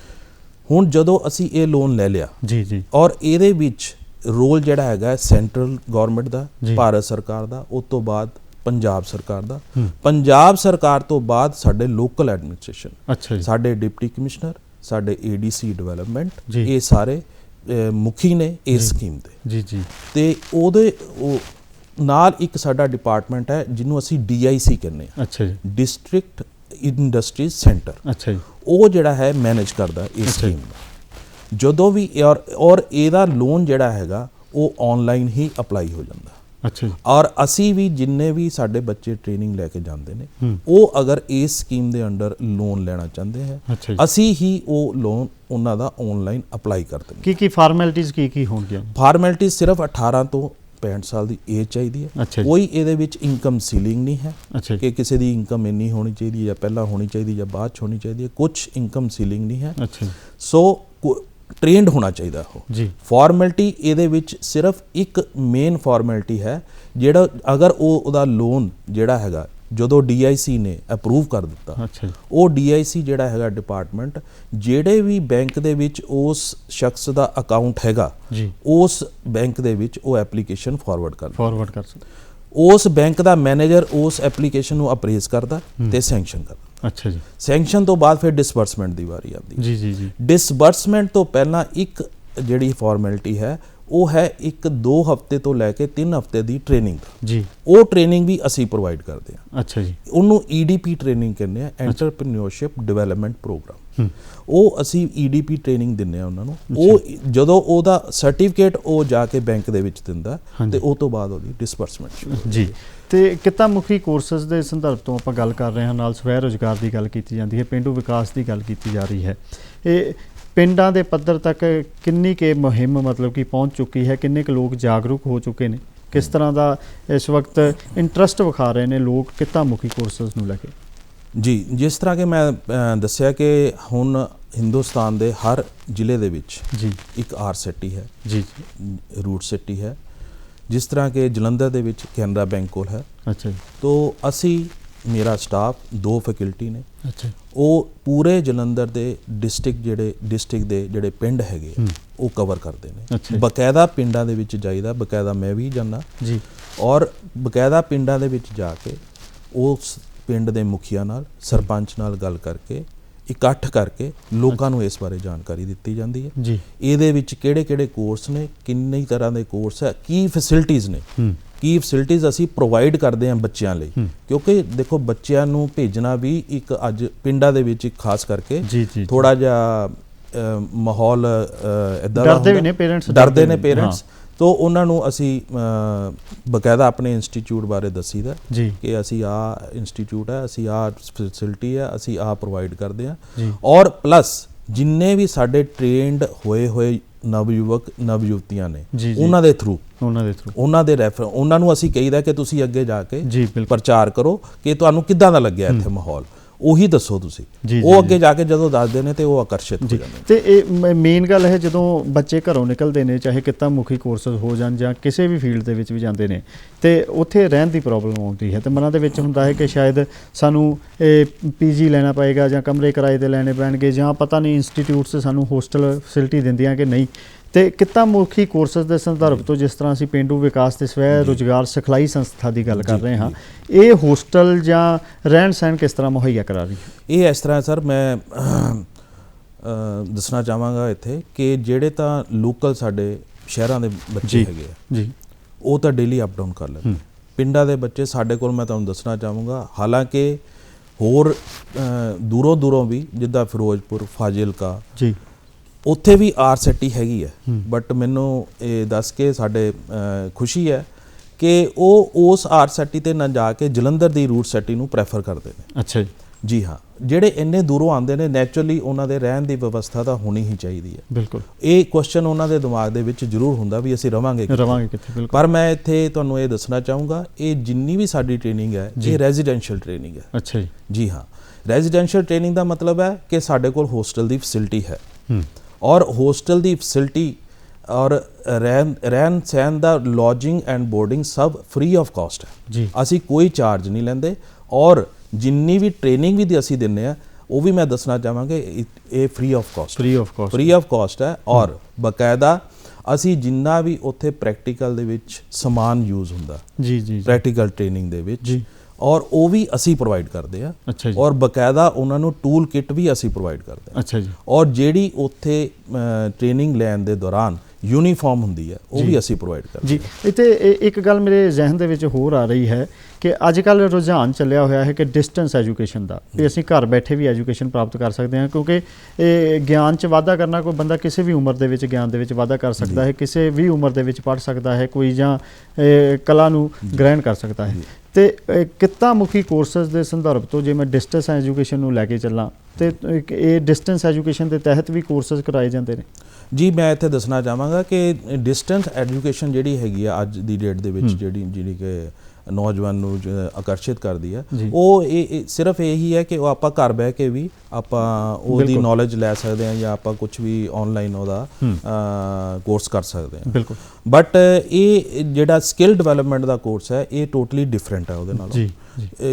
ਹੁਣ ਜਦੋਂ ਅਸੀਂ ਇਹ ਲੋਨ ਲੈ ਲਿਆ ਜੀ ਔਰ ਇਹਦੇ ਵਿੱਚ ਰੋਲ ਜਿਹੜਾ ਹੈਗਾ ਸੈਂਟਰਲ ਗਵਰਨਮੈਂਟ ਦਾ ਭਾਰਤ ਸਰਕਾਰ ਦਾ ਉਸ ਤੋਂ ਬਾਅਦ ਪੰਜਾਬ ਸਰਕਾਰ ਦਾ ਪੰਜਾਬ ਸਰਕਾਰ ਤੋਂ ਬਾਅਦ ਸਾਡੇ ਲੋਕਲ ਐਡਮਿਨਿਸਟ੍ਰੇਸ਼ਨ ਅੱਛਾ ਜੀ ਸਾਡੇ ਡਿਪਟੀ ਕਮਿਸ਼ਨਰ ਸਾਡੇ ADC ਡਿਵੈਲਪਮੈਂਟ ਇਹ ਸਾਰੇ ਮੁਖੀ ਨੇ ਇਸ ਸਕੀਮ ਦੇ ਜੀ ਤੇ ਉਹਦੇ ਨਾਲ ਇੱਕ ਸਾਡਾ ਡਿਪਾਰਟਮੈਂਟ ਹੈ ਜਿਹਨੂੰ ਅਸੀਂ DIC ਕਹਿੰਦੇ ਹਾਂ ਅੱਛਾ ਜੀ ਡਿਸਟ੍ਰਿਕਟ ਇੰਡਸਟਰੀਜ਼ ਸੈਂਟਰ ਅੱਛਾ ਜੀ ਉਹ ਜਿਹੜਾ ਹੈ ਮੈਨੇਜ ਕਰਦਾ ਇਸ ਸਕੀਮ ਨੂੰ ਜਦੋਂ ਵੀ ਔਰ ਇਹਦਾ ਲੋਨ ਜਿਹੜਾ ਹੈਗਾ ਉਹ ਆਨਲਾਈਨ ਹੀ ਅਪਲਾਈ ਹੋ ਜਾਂਦਾ ਅੱਛਾ ਜੀ ਔਰ ਅਸੀਂ ਵੀ ਜਿੰਨੇ ਵੀ ਸਾਡੇ ਬੱਚੇ ਟ੍ਰੇਨਿੰਗ ਲੈ ਕੇ ਜਾਂਦੇ ਨੇ ਉਹ ਅਗਰ ਇਸ ਸਕੀਮ ਦੇ ਅੰਡਰ ਲੋਨ ਲੈਣਾ ਚਾਹੁੰਦੇ ਹੈ ਅਸੀਂ ਹੀ ਉਹ ਲੋਨ ਉਹਨਾਂ ਦਾ ਆਨਲਾਈਨ ਅਪਲਾਈ ਕਰ ਦਿੰਦੇ ਕੀ ਫਾਰਮੈਲਿਟੀਜ਼ ਕੀ ਹੋਣਗੀਆਂ ਫਾਰਮੈਲਿਟੀਜ਼ ਸਿਰਫ 18 ਤੋਂ 65 ਸਾਲ ਦੀ ਏਜ ਚਾਹੀਦੀ ਹੈ ਕੋਈ ਇਹਦੇ ਵਿੱਚ ਇਨਕਮ ਸੀਲਿੰਗ ਨਹੀਂ ਹੈ ਕਿ ਕਿਸੇ ਦੀ ਇਨਕਮ ਇੰਨੀ ਹੋਣੀ ਚਾਹੀਦੀ ਹੈ ਜਾਂ ਪਹਿਲਾਂ ਹੋਣੀ ਚਾਹੀਦੀ ਜਾਂ ਬਾਅਦ 'ਚ ਹੋਣੀ ਚਾਹੀਦੀ ਹੈ ਕੁਝ ਇਨਕਮ ਸੀਲਿੰਗ ਨਹੀਂ ਹੈ ਸੋ ਟ੍ਰੇਨਡ ਹੋਣਾ ਚਾਹੀਦਾ ਉਹ ਜੀ ਫਾਰਮੈਲਿਟੀ ਇਹਦੇ ਵਿੱਚ ਸਿਰਫ ਇੱਕ ਮੇਨ ਫਾਰਮੈਲਿਟੀ ਹੈ ਜਿਹੜਾ ਅਗਰ ਉਹਦਾ ਲੋਨ ਜਿਹੜਾ ਹੈਗਾ ਜਦੋਂ DIC ਨੇ ਅਪਰੂਵ ਕਰ ਦਿੱਤਾ ਉਹ DIC ਜਿਹੜਾ ਹੈਗਾ ਡਿਪਾਰਟਮੈਂਟ ਜਿਹੜੇ ਵੀ ਬੈਂਕ ਦੇ ਵਿੱਚ ਉਸ ਸ਼ਖਸ ਦਾ ਅਕਾਊਂਟ ਹੈਗਾ ਉਸ ਬੈਂਕ ਦੇ ਵਿੱਚ ਉਹ ਐਪਲੀਕੇਸ਼ਨ ਫਾਰਵਰਡ ਕਰ ਸਕਦਾ ਉਸ ਬੈਂਕ ਦਾ ਮੈਨੇਜਰ ਉਸ ਐਪਲੀਕੇਸ਼ਨ ਨੂੰ ਅਪਰੇਜ਼ ਕਰਦਾ ਤੇ ਸੈਂਕਸ਼ਨ ਕਰਦਾ ਅੱਛਾ ਜੀ ਸੈਂਕਸ਼ਨ ਤੋਂ ਬਾਅਦ ਫਿਰ ਡਿਸਬਰਸਮੈਂਟ ਦੀ ਵਾਰੀ ਆਉਂਦੀ ਜੀ ਡਿਸਬਰਸਮੈਂਟ ਤੋਂ ਪਹਿਲਾਂ ਇੱਕ ਜਿਹੜੀ ਫਾਰਮੈਲਿਟੀ ਹੈ ਉਹ ਹੈ 1-2 ਹਫ਼ਤੇ ਤੋਂ ਲੈ ਕੇ 3 ਹਫ਼ਤੇ ਦੀ ਟ੍ਰੇਨਿੰਗ ਜੀ ਉਹ ਟ੍ਰੇਨਿੰਗ ਵੀ ਅਸੀਂ ਪ੍ਰੋਵਾਈਡ ਕਰਦੇ ਹਾਂ ਅੱਛਾ ਜੀ ਉਹਨੂੰ EDP ਟ੍ਰੇਨਿੰਗ ਕਹਿੰਦੇ ਆ ਐਂਟਰਪ੍ਰੀਨਿਓਰਸ਼ਿਪ ਡਿਵੈਲਪਮੈਂਟ ਪ੍ਰੋਗਰਾਮ ਉਹ ਅਸੀਂ EDP ਟ੍ਰੇਨਿੰਗ ਦਿੰਦੇ ਆ ਉਹਨਾਂ ਨੂੰ ਉਹ ਜਦੋਂ ਉਹਦਾ ਸਰਟੀਫਿਕੇਟ ਉਹ ਜਾ ਕੇ ਬੈਂਕ ਦੇ ਵਿੱਚ ਦਿੰਦਾ ਤੇ ਉਹ ਤੋਂ ਬਾਅਦ ਉਹਦੀ ਡਿਸਬਰਸਮੈਂਟ ਜੀ ਤੇ ਕਿੱਤਾ ਮੁਖੀ ਕੋਰਸਸ ਦੇ ਸੰਦਰਭ ਤੋਂ ਆਪਾਂ ਗੱਲ ਕਰ ਰਹੇ ਹਾਂ ਨਾਲ ਸਵੈ ਰੋਜ਼ਗਾਰ ਦੀ ਗੱਲ ਕੀਤੀ ਜਾਂਦੀ ਹੈ ਪੇਂਡੂ ਵਿਕਾਸ ਦੀ ਗੱਲ ਕੀਤੀ ਜਾ ਰਹੀ ਹੈ ਇਹ ਪਿੰਡਾਂ ਦੇ ਪੱਧਰ ਤੱਕ ਕਿੰਨੀ ਕੁ ਮੁਹਿੰਮ ਮਤਲਬ ਕਿ ਪਹੁੰਚ ਚੁੱਕੀ ਹੈ ਕਿੰਨੇ ਕੁ ਲੋਕ ਜਾਗਰੂਕ ਹੋ ਚੁੱਕੇ ਨੇ ਕਿਸ ਤਰ੍ਹਾਂ ਦਾ ਇਸ ਵਕਤ ਇੰਟਰਸਟ ਵਿਖਾ ਰਹੇ ਨੇ ਲੋਕ ਕਿੱਤਾ ਮੁਖੀ ਕੋਰਸਸ ਨੂੰ ਲੈ ਕੇ ਜੀ ਜਿਸ ਤਰ੍ਹਾਂ ਕਿ ਮੈਂ ਦੱਸਿਆ ਕਿ ਹੁਣ ਹਿੰਦੁਸਤਾਨ ਦੇ ਹਰ ਜ਼ਿਲ੍ਹੇ ਦੇ ਵਿੱਚ ਜੀ ਇੱਕ RCT ਹੈ ਜੀ ਰੂਟ ਸਿਟੀ ਹੈ ਜਿਸ ਤਰ੍ਹਾਂ ਕਿ ਜਲੰਧਰ ਦੇ ਵਿੱਚ ਕੈਨਰਾ ਬੈਂਕ ਕੋਲ ਹੈ। ਅੱਛਾ ਜੀ। ਤੋ ਅਸੀਂ ਮੇਰਾ ਸਟਾਫ 2 ਫੈਕਲਟੀ ਨੇ, ਅੱਛਾ ਉਹ ਪੂਰੇ ਜਲੰਧਰ ਦੇ ਡਿਸਟ੍ਰਿਕਟ ਦੇ ਜਿਹੜੇ ਪਿੰਡ ਹੈਗੇ ਉਹ ਕਵਰ ਕਰਦੇ ਨੇ। ਅੱਛਾ। ਬਕਾਇਦਾ ਪਿੰਡਾਂ ਦੇ ਵਿੱਚ ਜਾਈਦਾ, ਬਕਾਇਦਾ ਮੈਂ ਵੀ ਜਾਂਦਾ ਜੀ। ਔਰ ਬਕਾਇਦਾ ਪਿੰਡਾਂ ਦੇ ਵਿੱਚ ਜਾ ਕੇ ਉਸ ਪਿੰਡ ਦੇ ਮੁਖੀਆ ਨਾਲ, ਸਰਪੰਚ ਨਾਲ ਗੱਲ ਕਰਕੇ, ਇਕੱਠ ਕਰਕੇ ਲੋਕਾਂ ਨੂੰ ਇਸ ਬਾਰੇ ਜਾਣਕਾਰੀ ਦਿੱਤੀ ਜਾਂਦੀ ਹੈ ਜੀ। ਇਹਦੇ ਵਿੱਚ ਕਿਹੜੇ ਕੋਰਸ ਨੇ, ਕਿੰਨੀ ਤਰ੍ਹਾਂ ਦੇ ਕੋਰਸ ਹੈ, ਕੀ ਫੈਸਿਲਿਟੀਜ਼ ਨੇ, ਕੀ ਫੈਸਿਲਿਟੀਜ਼ ਅਸੀਂ ਪ੍ਰੋਵਾਈਡ ਕਰਦੇ ਹਾਂ ਬੱਚਿਆਂ ਲਈ। ਕਿਉਂਕਿ ਦੇਖੋ ਬੱਚਿਆਂ ਨੂੰ ਭੇਜਣਾ ਵੀ ਇੱਕ ਅੱਜ ਪਿੰਡਾਂ ਦੇ ਵਿੱਚ ਖਾਸ ਕਰਕੇ ਥੋੜਾ ਜਿਹਾ ਮਾਹੌਲ ਇਦਾਂ ਦਾ ਡਰਦੇ ਵੀ ਨੇ ਪੇਰੈਂਟਸ, ਡਰਦੇ ਨੇ ਪੇਰੈਂਟਸ। ਤੋ ਉਹਨਾਂ ਨੂੰ ਅਸੀਂ ਬਕਾਇਦਾ ਆਪਣੇ ਇੰਸਟੀਚਿਊਟ ਬਾਰੇ ਦੱਸੀਦਾ ਕਿ ਅਸੀਂ ਆਹ ਇੰਸਟੀਚਿਊਟ ਹੈ, ਅਸੀਂ ਆਹ ਫੈਸਿਲਿਟੀ ਹੈ, ਅਸੀਂ ਆਹ ਪ੍ਰੋਵਾਈਡ ਕਰਦੇ ਹਾਂ। ਔਰ ਪਲੱਸ ਜਿੰਨੇ ਵੀ ਸਾਡੇ ਟ੍ਰੇਨਡ ਹੋਏ ਨਵਯੁਵਕ ਨਵਯੁਵਤੀਆਂ ਨੇ ਉਹਨਾਂ ਦੇ ਥਰੂ ਉਹਨਾਂ ਦੇ ਰੈਫਰ ਉਹਨਾਂ ਨੂੰ ਅਸੀਂ ਕਹੀਦਾ ਕਿ ਤੁਸੀਂ ਅੱਗੇ ਜਾ ਕੇ ਪ੍ਰਚਾਰ ਕਰੋ ਕਿ ਤੁਹਾਨੂੰ ਕਿੱਦਾਂ ਦਾ ਲੱਗਿਆ ਇੱਥੇ ਮਾਹੌਲ, ਉਹੀ ਦੱਸੋ ਤੁਸੀਂ। ਉਹ ਅੱਗੇ ਜਾ ਕੇ ਜਦੋਂ ਦੱਸਦੇ ਨੇ ਤੇ ਉਹ ਆਕਰਸ਼ਿਤ ਹੋ ਜਾਂਦੇ ਨੇ। ਤੇ ਇਹ ਮੇਨ ਗੱਲ ਹੈ, ਜਦੋਂ ਬੱਚੇ ਘਰੋਂ ਨਿਕਲਦੇ ਨੇ, ਚਾਹੇ ਕਿੱਤਾ ਮੁਖੀ ਕੋਰਸਸ ਹੋ ਜਾਣ ਜਾਂ ਕਿਸੇ ਵੀ ਫੀਲਡ ਦੇ ਵਿੱਚ ਵੀ ਜਾਂਦੇ ਨੇ, ਤੇ ਉੱਥੇ ਰਹਿਣ ਦੀ ਪ੍ਰੋਬਲਮ ਆਉਂਦੀ ਹੈ ਤੇ ਮਨਾਂ ਦੇ ਵਿੱਚ ਹੁੰਦਾ ਹੈ ਕਿ ਸ਼ਾਇਦ ਸਾਨੂੰ ਪੀਜੀ ਲੈਣਾ ਪਏਗਾ ਜਾਂ ਕਮਰੇ ਕਿਰਾਏ ਤੇ ਲੈਣੇ ਪੈਣਗੇ, ਜਾਂ ਪਤਾ ਨਹੀਂ ਇੰਸਟੀਟਿਊਟਸ ਸਾਨੂੰ ਹੋਸਟਲ ਫੈਸਿਲਿਟੀ ਦਿੰਦੀਆਂ ਕਿ ਨਹੀਂ। ਤੇ ਕਿੱਤਾ ਮੁਖੀ ਕੋਰਸਸ ਦੇ ਸੰਦਰਭ ਤੋਂ ਜਿਸ ਤਰ੍ਹਾਂ ਅਸੀਂ ਪੇਂਡੂ ਵਿਕਾਸ ਤੇ ਸਵੈ ਰੁਜ਼ਗਾਰ ਸਿਖਲਾਈ ਸੰਸਥਾ ਦੀ ਗੱਲ ਕਰ ਰਹੇ ਹਾਂ, ਇਹ ਹੋਸਟਲ ਜਾਂ ਰਹਿਣ ਸਹਿਣ ਕਿਸ ਤਰ੍ਹਾਂ ਮੁਹੱਈਆ ਕਰਾ ਰਹੀ ਹੈ? ਇਹ ਇਸ ਤਰ੍ਹਾਂ ਸਰ, ਮੈਂ ਦੱਸਣਾ ਚਾਹਾਂਗਾ ਇੱਥੇ ਕਿ ਜਿਹੜੇ ਤਾਂ ਲੋਕਲ ਸਾਡੇ ਸ਼ਹਿਰਾਂ ਦੇ ਬੱਚੇ ਹੈਗੇ ਆ ਉਹ ਤਾਂ ਡੇਲੀ ਅਪ ਡਾਊਨ ਕਰ ਲੈਂਦੇ। ਪਿੰਡਾਂ ਦੇ ਬੱਚੇ ਸਾਡੇ ਕੋਲ, ਮੈਂ ਤੁਹਾਨੂੰ ਦੱਸਣਾ ਚਾਹਾਂਗਾ, ਹਾਲਾਂਕਿ ਹੋਰ ਦੂਰੋਂ ਵੀ ਜਿੱਦਾਂ ਫਿਰੋਜ਼ਪੁਰ, ਫਾਜ਼ਿਲਕਾ, ਉੱਥੇ ਵੀ ਆਰਸੈਟੀ ਹੈਗੀ ਹੈ, ਬਟ ਮੈਨੂੰ ਇਹ ਦੱਸ ਕੇ ਸਾਡੇ ਖੁਸ਼ੀ ਹੈ ਕਿ ਉਹ ਉਸ ਆਰਸੈਟੀ ਤੇ ਨਾ ਜਾ ਕੇ ਜਲੰਧਰ ਦੀ ਰੂਟ ਸੈਟੀ ਨੂੰ ਪ੍ਰੈਫਰ ਕਰਦੇ ਨੇ। ਅੱਛਾ ਜੀ। ਜੀ ਹਾਂ, ਜਿਹੜੇ ਇੰਨੇ ਦੂਰੋਂ ਆਉਂਦੇ ਨੇ, ਨੈਚੁਰਲੀ ਉਹਨਾਂ ਦੇ ਰਹਿਣ ਦੀ ਵਿਵਸਥਾ ਤਾਂ ਹੋਣੀ ਹੀ ਚਾਹੀਦੀ ਹੈ। ਬਿਲਕੁਲ। ਇਹ ਕੁਐਸਚਨ ਉਹਨਾਂ ਦੇ ਦਿਮਾਗ ਦੇ ਵਿੱਚ ਜ਼ਰੂਰ ਹੁੰਦਾ ਵੀ ਅਸੀਂ ਰਵਾਂਗੇ ਕਿੱਥੇ। ਪਰ ਮੈਂ ਇੱਥੇ ਤੁਹਾਨੂੰ ਇਹ ਦੱਸਣਾ ਚਾਹੂੰਗਾ, ਇਹ ਜਿੰਨੀ ਵੀ ਸਾਡੀ ਟ੍ਰੇਨਿੰਗ ਹੈ ਇਹ ਰੈਜ਼ੀਡੈਂਸ਼ੀਅਲ ਟ੍ਰੇਨਿੰਗ ਹੈ। ਅੱਛਾ ਜੀ। ਜੀ ਹਾਂ, ਰੈਜ਼ੀਡੈਂਸ਼ੀਅਲ ਟ੍ਰੇਨਿੰਗ ਦਾ ਮਤਲਬ ਹੈ ਕਿ ਸਾਡੇ ਕੋਲ ਹੋਸਟਲ ਦੀ ਫੈਸਿਲਿਟੀ ਹੈ ਔਰ ਹੋਸਟਲ ਦੀ ਫੈਸਿਲਿਟੀ ਔਰ ਰਹਿਣ ਸਹਿਣ ਦਾ ਲੌਜਿੰਗ ਐਂਡ ਬੋਰਡਿੰਗ ਸਭ ਫ੍ਰੀ ਆਫ ਕਾਸਟ ਹੈ ਜੀ। ਅਸੀਂ ਕੋਈ ਚਾਰਜ ਨਹੀਂ ਲੈਂਦੇ ਔਰ ਜਿੰਨੀ ਵੀ ਟ੍ਰੇਨਿੰਗ ਵੀ ਅਸੀਂ ਦਿੰਦੇ ਆ ਉਹ ਵੀ ਮੈਂ ਦੱਸਣਾ ਚਾਹਾਂਗੇ ਇਹ ਫ੍ਰੀ ਆਫ ਕਾਸਟ ਹੈ। ਔਰ ਬਕਾਇਦਾ ਅਸੀਂ ਜਿੰਨਾ ਵੀ ਉੱਥੇ ਪ੍ਰੈਕਟੀਕਲ ਦੇ ਵਿੱਚ ਸਮਾਨ ਯੂਜ਼ ਹੁੰਦਾ ਪ੍ਰੈਕਟੀਕਲ ਟ੍ਰੇਨਿੰਗ ਦੇ ਵਿੱਚ, ਔਰ ਉਹ ਵੀ ਅਸੀਂ ਪ੍ਰੋਵਾਈਡ ਕਰਦੇ ਆ। ਔਰ ਬਕਾਇਦਾ ਉਹਨਾਂ ਨੂੰ ਟੂਲ ਕਿੱਟ ਵੀ ਅਸੀਂ ਪ੍ਰੋਵਾਈਡ ਕਰਦੇ ਆ। ਅੱਛਾ ਜੀ। ਔਰ ਜਿਹੜੀ ਉੱਥੇ ਟ੍ਰੇਨਿੰਗ ਲੈਣ ਦੇ ਦੌਰਾਨ ਯੂਨੀਫਾਰਮ ਹੁੰਦੀ ਹੈ ਉਹ ਵੀ ਅਸੀਂ ਪ੍ਰੋਵਾਈਡ ਕਰਦੇ ਜੀ। ਇੱਥੇ ਇੱਕ ਗੱਲ ਮੇਰੇ ਜ਼ਿਹਨ ਦੇ ਵਿੱਚ ਹੋਰ ਆ ਰਹੀ ਹੈ ਕਿ ਅੱਜ ਕੱਲ੍ਹ ਰੁਝਾਨ ਚੱਲਿਆ ਹੋਇਆ ਹੈ ਕਿ ਡਿਸਟੈਂਸ ਐਜੂਕੇਸ਼ਨ ਦਾ, ਵੀ ਅਸੀਂ ਘਰ ਬੈਠੇ ਵੀ ਐਜੂਕੇਸ਼ਨ ਪ੍ਰਾਪਤ ਕਰ ਸਕਦੇ ਹਾਂ, ਕਿਉਂਕਿ ਇਹ ਗਿਆਨ 'ਚ ਵਾਧਾ ਕਰਨਾ, ਕੋਈ ਬੰਦਾ ਕਿਸੇ ਵੀ ਉਮਰ ਦੇ ਵਿੱਚ ਗਿਆਨ ਦੇ ਵਿੱਚ ਵਾਧਾ ਕਰ ਸਕਦਾ ਹੈ, ਕਿਸੇ ਵੀ ਉਮਰ ਦੇ ਵਿੱਚ ਪੜ੍ਹ ਸਕਦਾ ਹੈ ਕੋਈ, ਜਾਂ ਕਲਾ ਨੂੰ ਗ੍ਰਹਿਣ ਕਰ ਸਕਦਾ ਹੈ। ਤੇ ਕਿੱਤਾ ਮੁਖੀ ਕੋਰਸਸ ਦੇ ਸੰਦਰਭ ਤੋਂ ਜੇ ਮੈਂ ਡਿਸਟੈਂਸ ਐਜੂਕੇਸ਼ਨ ਨੂੰ ਲੈ ਕੇ ਚੱਲਾਂ ਤੇ ਇਹ ਡਿਸਟੈਂਸ ਐਜੂਕੇਸ਼ਨ ਦੇ ਤਹਿਤ ਵੀ ਕੋਰਸਸ ਕਰਾਏ ਜਾਂਦੇ ਨੇ? ਜੀ, ਮੈਂ ਇੱਥੇ ਦੱਸਣਾ ਚਾਹਾਂਗਾ ਕਿ ਡਿਸਟੈਂਸ ਐਜੂਕੇਸ਼ਨ ਜਿਹੜੀ ਹੈਗੀ ਆ ਅੱਜ ਦੀ ਡੇਟ ਦੇ ਵਿੱਚ ਜਿਹੜੀ ਕਿ ਨੌਜਵਾਨ ਨੂੰ ਆਕਰਸ਼ਿਤ ਕਰਦੀ ਹੈ, ਉਹ ਇਹ ਸਿਰਫ ਇਹੀ ਹੈ ਕਿ ਉਹ ਆਪਾਂ ਘਰ ਬਹਿ ਕੇ ਵੀ ਆਪਾਂ ਉਹਦੀ ਨੌਲੇਜ ਲੈ ਸਕਦੇ ਹਾਂ ਜਾਂ ਆਪਾਂ ਕੁਝ ਵੀ ਆਨਲਾਈਨ ਉਹਦਾ ਕੋਰਸ ਕਰ ਸਕਦੇ ਹਾਂ। ਬਿਲਕੁਲ। ਬਟ ਇਹ ਜਿਹੜਾ ਸਕਿੱਲ ਡਿਵੈਲਪਮੈਂਟ ਦਾ ਕੋਰਸ ਹੈ ਇਹ ਟੋਟਲੀ ਡਿਫਰੈਂਟ ਹੈ ਉਹਦੇ ਨਾਲੋਂ,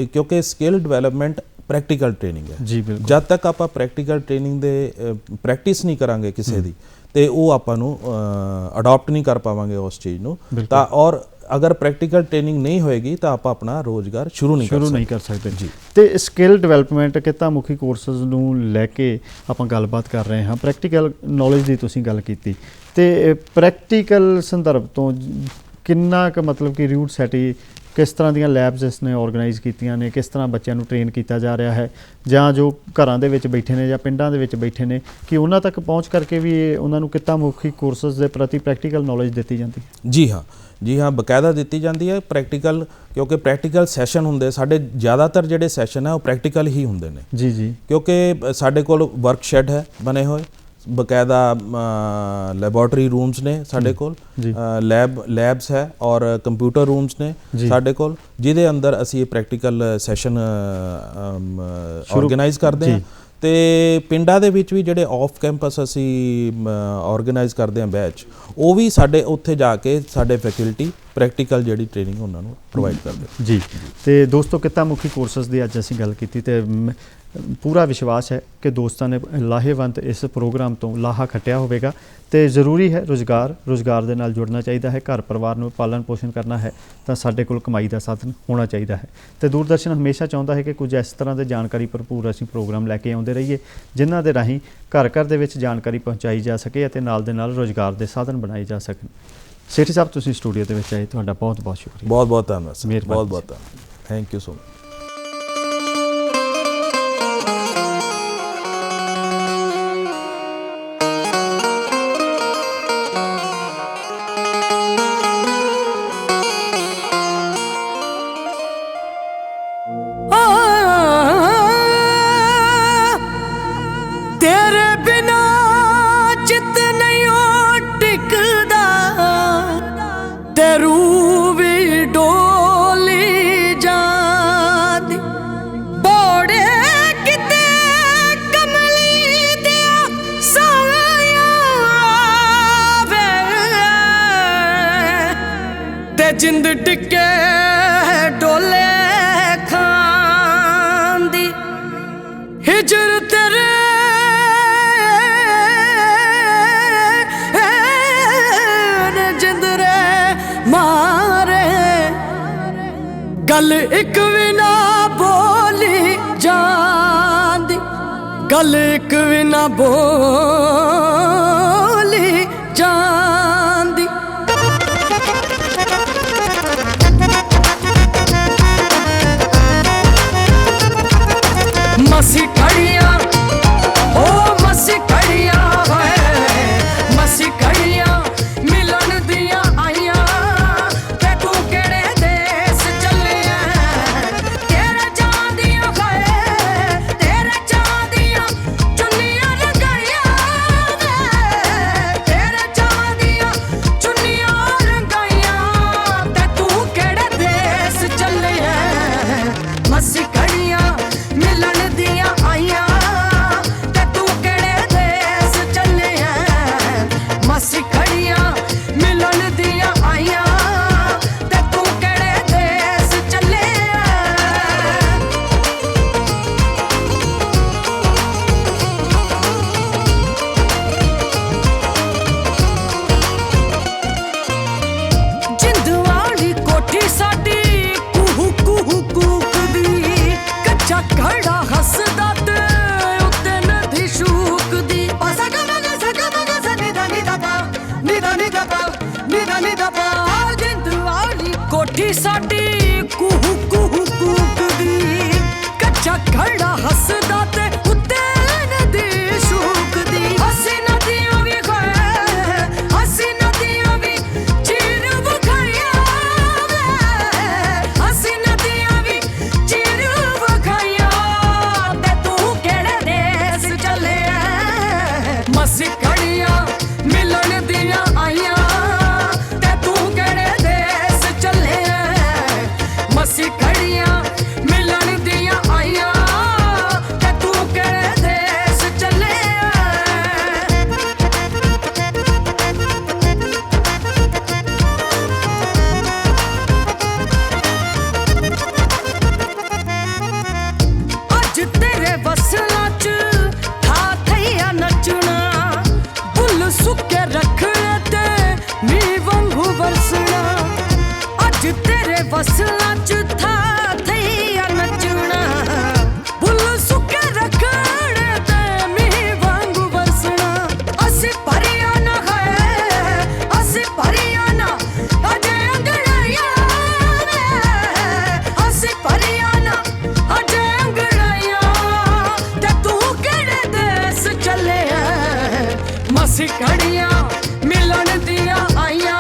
ਕਿਉਂਕਿ ਸਕਿੱਲ ਡਿਵੈਲਪਮੈਂਟ ਪ੍ਰੈਕਟੀਕਲ ਟ੍ਰੇਨਿੰਗ ਹੈ। ਜਦ ਤੱਕ ਆਪਾਂ ਪ੍ਰੈਕਟੀਕਲ ਟ੍ਰੇਨਿੰਗ ਦੇ ਪ੍ਰੈਕਟਿਸ ਨਹੀਂ ਕਰਾਂਗੇ ਕਿਸੇ ਦੀ ਤੇ ਉਹ ਆਪਾਂ ਨੂੰ ਅਡਾਪਟ ਨਹੀਂ ਕਰ ਪਾਵਾਂਗੇ ਉਸ ਚੀਜ਼ ਨੂੰ। ਤਾਂ ਔਰ ਅਗਰ ਪ੍ਰੈਕਟੀਕਲ ਟ੍ਰੇਨਿੰਗ ਨਹੀਂ ਹੋਏਗੀ ਤਾਂ ਆਪਾਂ ਆਪਣਾ ਰੋਜ਼ਗਾਰ ਸ਼ੁਰੂ ਨਹੀਂ ਕਰ ਸਕਦੇ ਜੀ। ਤੇ ਸਕਿੱਲ ਡਿਵੈਲਪਮੈਂਟ ਕਿੱਤਾ ਮੁਖੀ ਕੋਰਸਸ ਨੂੰ ਲੈ ਕੇ ਆਪਾਂ ਗੱਲਬਾਤ ਕਰ ਰਹੇ ਹਾਂ। ਪ੍ਰੈਕਟੀਕਲ ਨੌਲੇਜ ਦੀ ਤੁਸੀਂ ਗੱਲ ਕੀਤੀ, ਤੇ ਪ੍ਰੈਕਟੀਕਲ ਸੰਦਰਭ ਤੋਂ ਕਿੰਨਾ ਕੁ ਮਤਲਬ ਕਿ ਰੂਟ ਸੈਟੀ ਕਿਸ ਤਰ੍ਹਾਂ ਦੀਆਂ ਲੈਬਸ ਇਸ ਨੇ ਆਰਗੇਨਾਈਜ਼ ਕੀਤੀਆਂ ਨੇ, ਕਿਸ ਤਰ੍ਹਾਂ ਬੱਚਿਆਂ ਨੂੰ ਟ੍ਰੇਨ ਕੀਤਾ ਜਾ ਰਿਹਾ ਹੈ, ਜਾਂ ਜੋ ਘਰਾਂ ਦੇ ਵਿੱਚ ਬੈਠੇ ਨੇ ਜਾਂ ਪਿੰਡਾਂ ਦੇ ਵਿੱਚ ਬੈਠੇ ਨੇ, ਕਿ ਉਹਨਾਂ ਤੱਕ ਪਹੁੰਚ ਕਰਕੇ ਵੀ ਉਹਨਾਂ ਨੂੰ ਕਿੱਤਾ ਮੁਖੀ ਕੋਰਸਸ ਦੇ ਪ੍ਰਤੀ ਪ੍ਰੈਕਟੀਕਲ ਨੌਲੇਜ ਦਿੱਤੀ ਜਾਂਦੀ ਹੈ? ਜੀ ਹਾਂ, ਬਕਾਇਦਾ ਦਿੱਤੀ ਜਾਂਦੀ ਹੈ ਪ੍ਰੈਕਟੀਕਲ, ਕਿਉਂਕਿ ਪ੍ਰੈਕਟੀਕਲ ਸੈਸ਼ਨ ਹੁੰਦੇ ਸਾਡੇ, ਜ਼ਿਆਦਾਤਰ ਜਿਹੜੇ ਸੈਸ਼ਨ ਹੈ ਉਹ ਪ੍ਰੈਕਟੀਕਲ ਹੀ ਹੁੰਦੇ ਨੇ ਜੀ। ਕਿਉਂਕਿ ਸਾਡੇ ਕੋਲ ਵਰਕ ਸ਼ੈਡ ਹੈ ਬਣੇ ਹੋਏ, ਬਕਾਇਦਾ ਲੈਬੋਰਟਰੀ ਰੂਮਸ ਨੇ ਸਾਡੇ ਕੋਲ, ਲੈਬਸ ਹੈ ਔਰ ਕੰਪਿਊਟਰ ਰੂਮਸ ਨੇ ਸਾਡੇ ਕੋਲ, ਜਿਹਦੇ ਅੰਦਰ ਅਸੀਂ ਇਹ ਪ੍ਰੈਕਟੀਕਲ ਸੈਸ਼ਨ ਆਰਗੇਨਾਈਜ਼ ਕਰਦੇ ਹਾਂ। ਤੇ ਪਿੰਡਾਂ ਦੇ ਵਿੱਚ ਵੀ ਜਿਹੜੇ ਆਫ ਕੈਂਪਸ ਅਸੀਂ ਆਰਗੇਨਾਈਜ਼ ਕਰਦੇ ਹਾਂ ਬੈਚ, ਉਹ ਵੀ ਸਾਡੇ ਉੱਥੇ ਜਾ ਕੇ ਸਾਡੇ ਫੈਕਲਟੀ ਪ੍ਰੈਕਟੀਕਲ ਜਿਹੜੀ ਟ੍ਰੇਨਿੰਗ ਉਹਨਾਂ ਨੂੰ ਪ੍ਰੋਵਾਈਡ ਕਰਦੇ। ਜੀ, ਤੇ ਦੋਸਤੋ ਕਿੱਤਾ ਮੁਖੀ ਕੋਰਸਸ ਦੀ ਅੱਜ ਅਸੀਂ ਗੱਲ ਕੀਤੀ ਤੇ ਪੂਰਾ ਵਿਸ਼ਵਾਸ ਹੈ ਕਿ ਦੋਸਤਾਂ ਨੇ ਲਾਹੇਵੰਦ ਇਸ ਪ੍ਰੋਗਰਾਮ ਤੋਂ ਲਾਹਾ ਖੱਟਿਆ ਹੋਵੇਗਾ ਤੇ ਜ਼ਰੂਰੀ ਹੈ ਰੁਜ਼ਗਾਰ ਦੇ ਨਾਲ ਜੁੜਨਾ ਚਾਹੀਦਾ ਹੈ। ਘਰ ਪਰਿਵਾਰ ਨੂੰ ਪਾਲਣ ਪੋਸ਼ਣ ਕਰਨਾ ਹੈ ਤਾਂ ਸਾਡੇ ਕੋਲ ਕਮਾਈ ਦਾ ਸਾਧਨ ਹੋਣਾ ਚਾਹੀਦਾ ਹੈ ਤੇ ਦੂਰਦਰਸ਼ਨ ਹਮੇਸ਼ਾ ਚਾਹੁੰਦਾ ਹੈ ਕਿ ਕੁਝ ਇਸ ਤਰ੍ਹਾਂ ਦੇ ਜਾਣਕਾਰੀ ਭਰਪੂਰ ਅਸੀਂ ਪ੍ਰੋਗਰਾਮ ਲੈ ਕੇ ਆਉਂਦੇ ਰਹੀਏ ਜਿਨ੍ਹਾਂ ਦੇ ਰਾਹੀਂ ਘਰ ਘਰ ਦੇ ਵਿੱਚ ਜਾਣਕਾਰੀ ਪਹੁੰਚਾਈ ਜਾ ਸਕੇ ਅਤੇ ਨਾਲ ਦੇ ਨਾਲ ਰੁਜ਼ਗਾਰ ਦੇ ਸਾਧਨ ਬਣਾਏ ਜਾ ਸਕਣ। ਸੇਠੀ ਸਾਹਿਬ ਤੁਸੀਂ ਸਟੂਡੀਓ ਦੇ ਵਿੱਚ ਆਏ, ਤੁਹਾਡਾ ਬਹੁਤ ਬਹੁਤ ਸ਼ੁਕਰੀਆ। ਬਹੁਤ ਬਹੁਤ ਧੰਨਵਾਦ ਸਰ, ਮਿਹਰਬਾਨੀ ਬਹੁਤ ਬਹੁਤ ਧੰਨਵਾਦ, ਥੈਂਕ ਯੂ ਸੋ ਮਚ। तेरे बिना चित नहीं टिकदा ते रूह भी डोली जांदी बड़े किते कमली दिया साया वे ते जिंद टिके डोले खांदी हिजर तेरे गल एक भी ना बोली जांदी, गल एक भी ना बोली जांदी। मसी कड़िया ओ मसी कड़िया मसी कड़िया मिलन दिया आइया ते तू केड़े देश चले तेरे चांदिया तेरे चांदिया चुन्निया रंगाइया तेरे चांदिया चुन्निया रंगाइया ते तू केड़े देश चले मसी कड़िया मिलन दिया आइया ते तू केड़े देश चले मसी कड़िया मिलन दिया आइया ते तू केड़े देश चले। जिंद वाली कोठी साडी कुहू कुहू कूकदी कच्चा घड़ा हसदा ते उत्ते नदी शूकदी जिंद वाली कोठी साडी कुहू कुहू कूकदी कच्चा घड़ा हसदा ते उत्ते नदी शूकदी हसी नदियां भी हसी नदियां भी चीर बखाइया हसी नदियां भी चीर बखाइया ते तू केड़े देश चले मसी कड़िया मिलन दिया आइया ते तू केड़े देश चले मसी कड़िया मिलन दिया आइया ते तू केड़े देश चले। अज तेरे वसलां च था थैया नचना बुल सुके रखने ते नी वांगू बरसना अज तेरे वसलां च था थैया नचना बुल सुके रखने ते नी वांगू बरसना असी परिया ना असी परिया ना अजे अंगड़ाइया असी परिया ना अजे अंगड़ाइया ते तू केड़े देश चले मसी कड़िया मिलन दिया आइया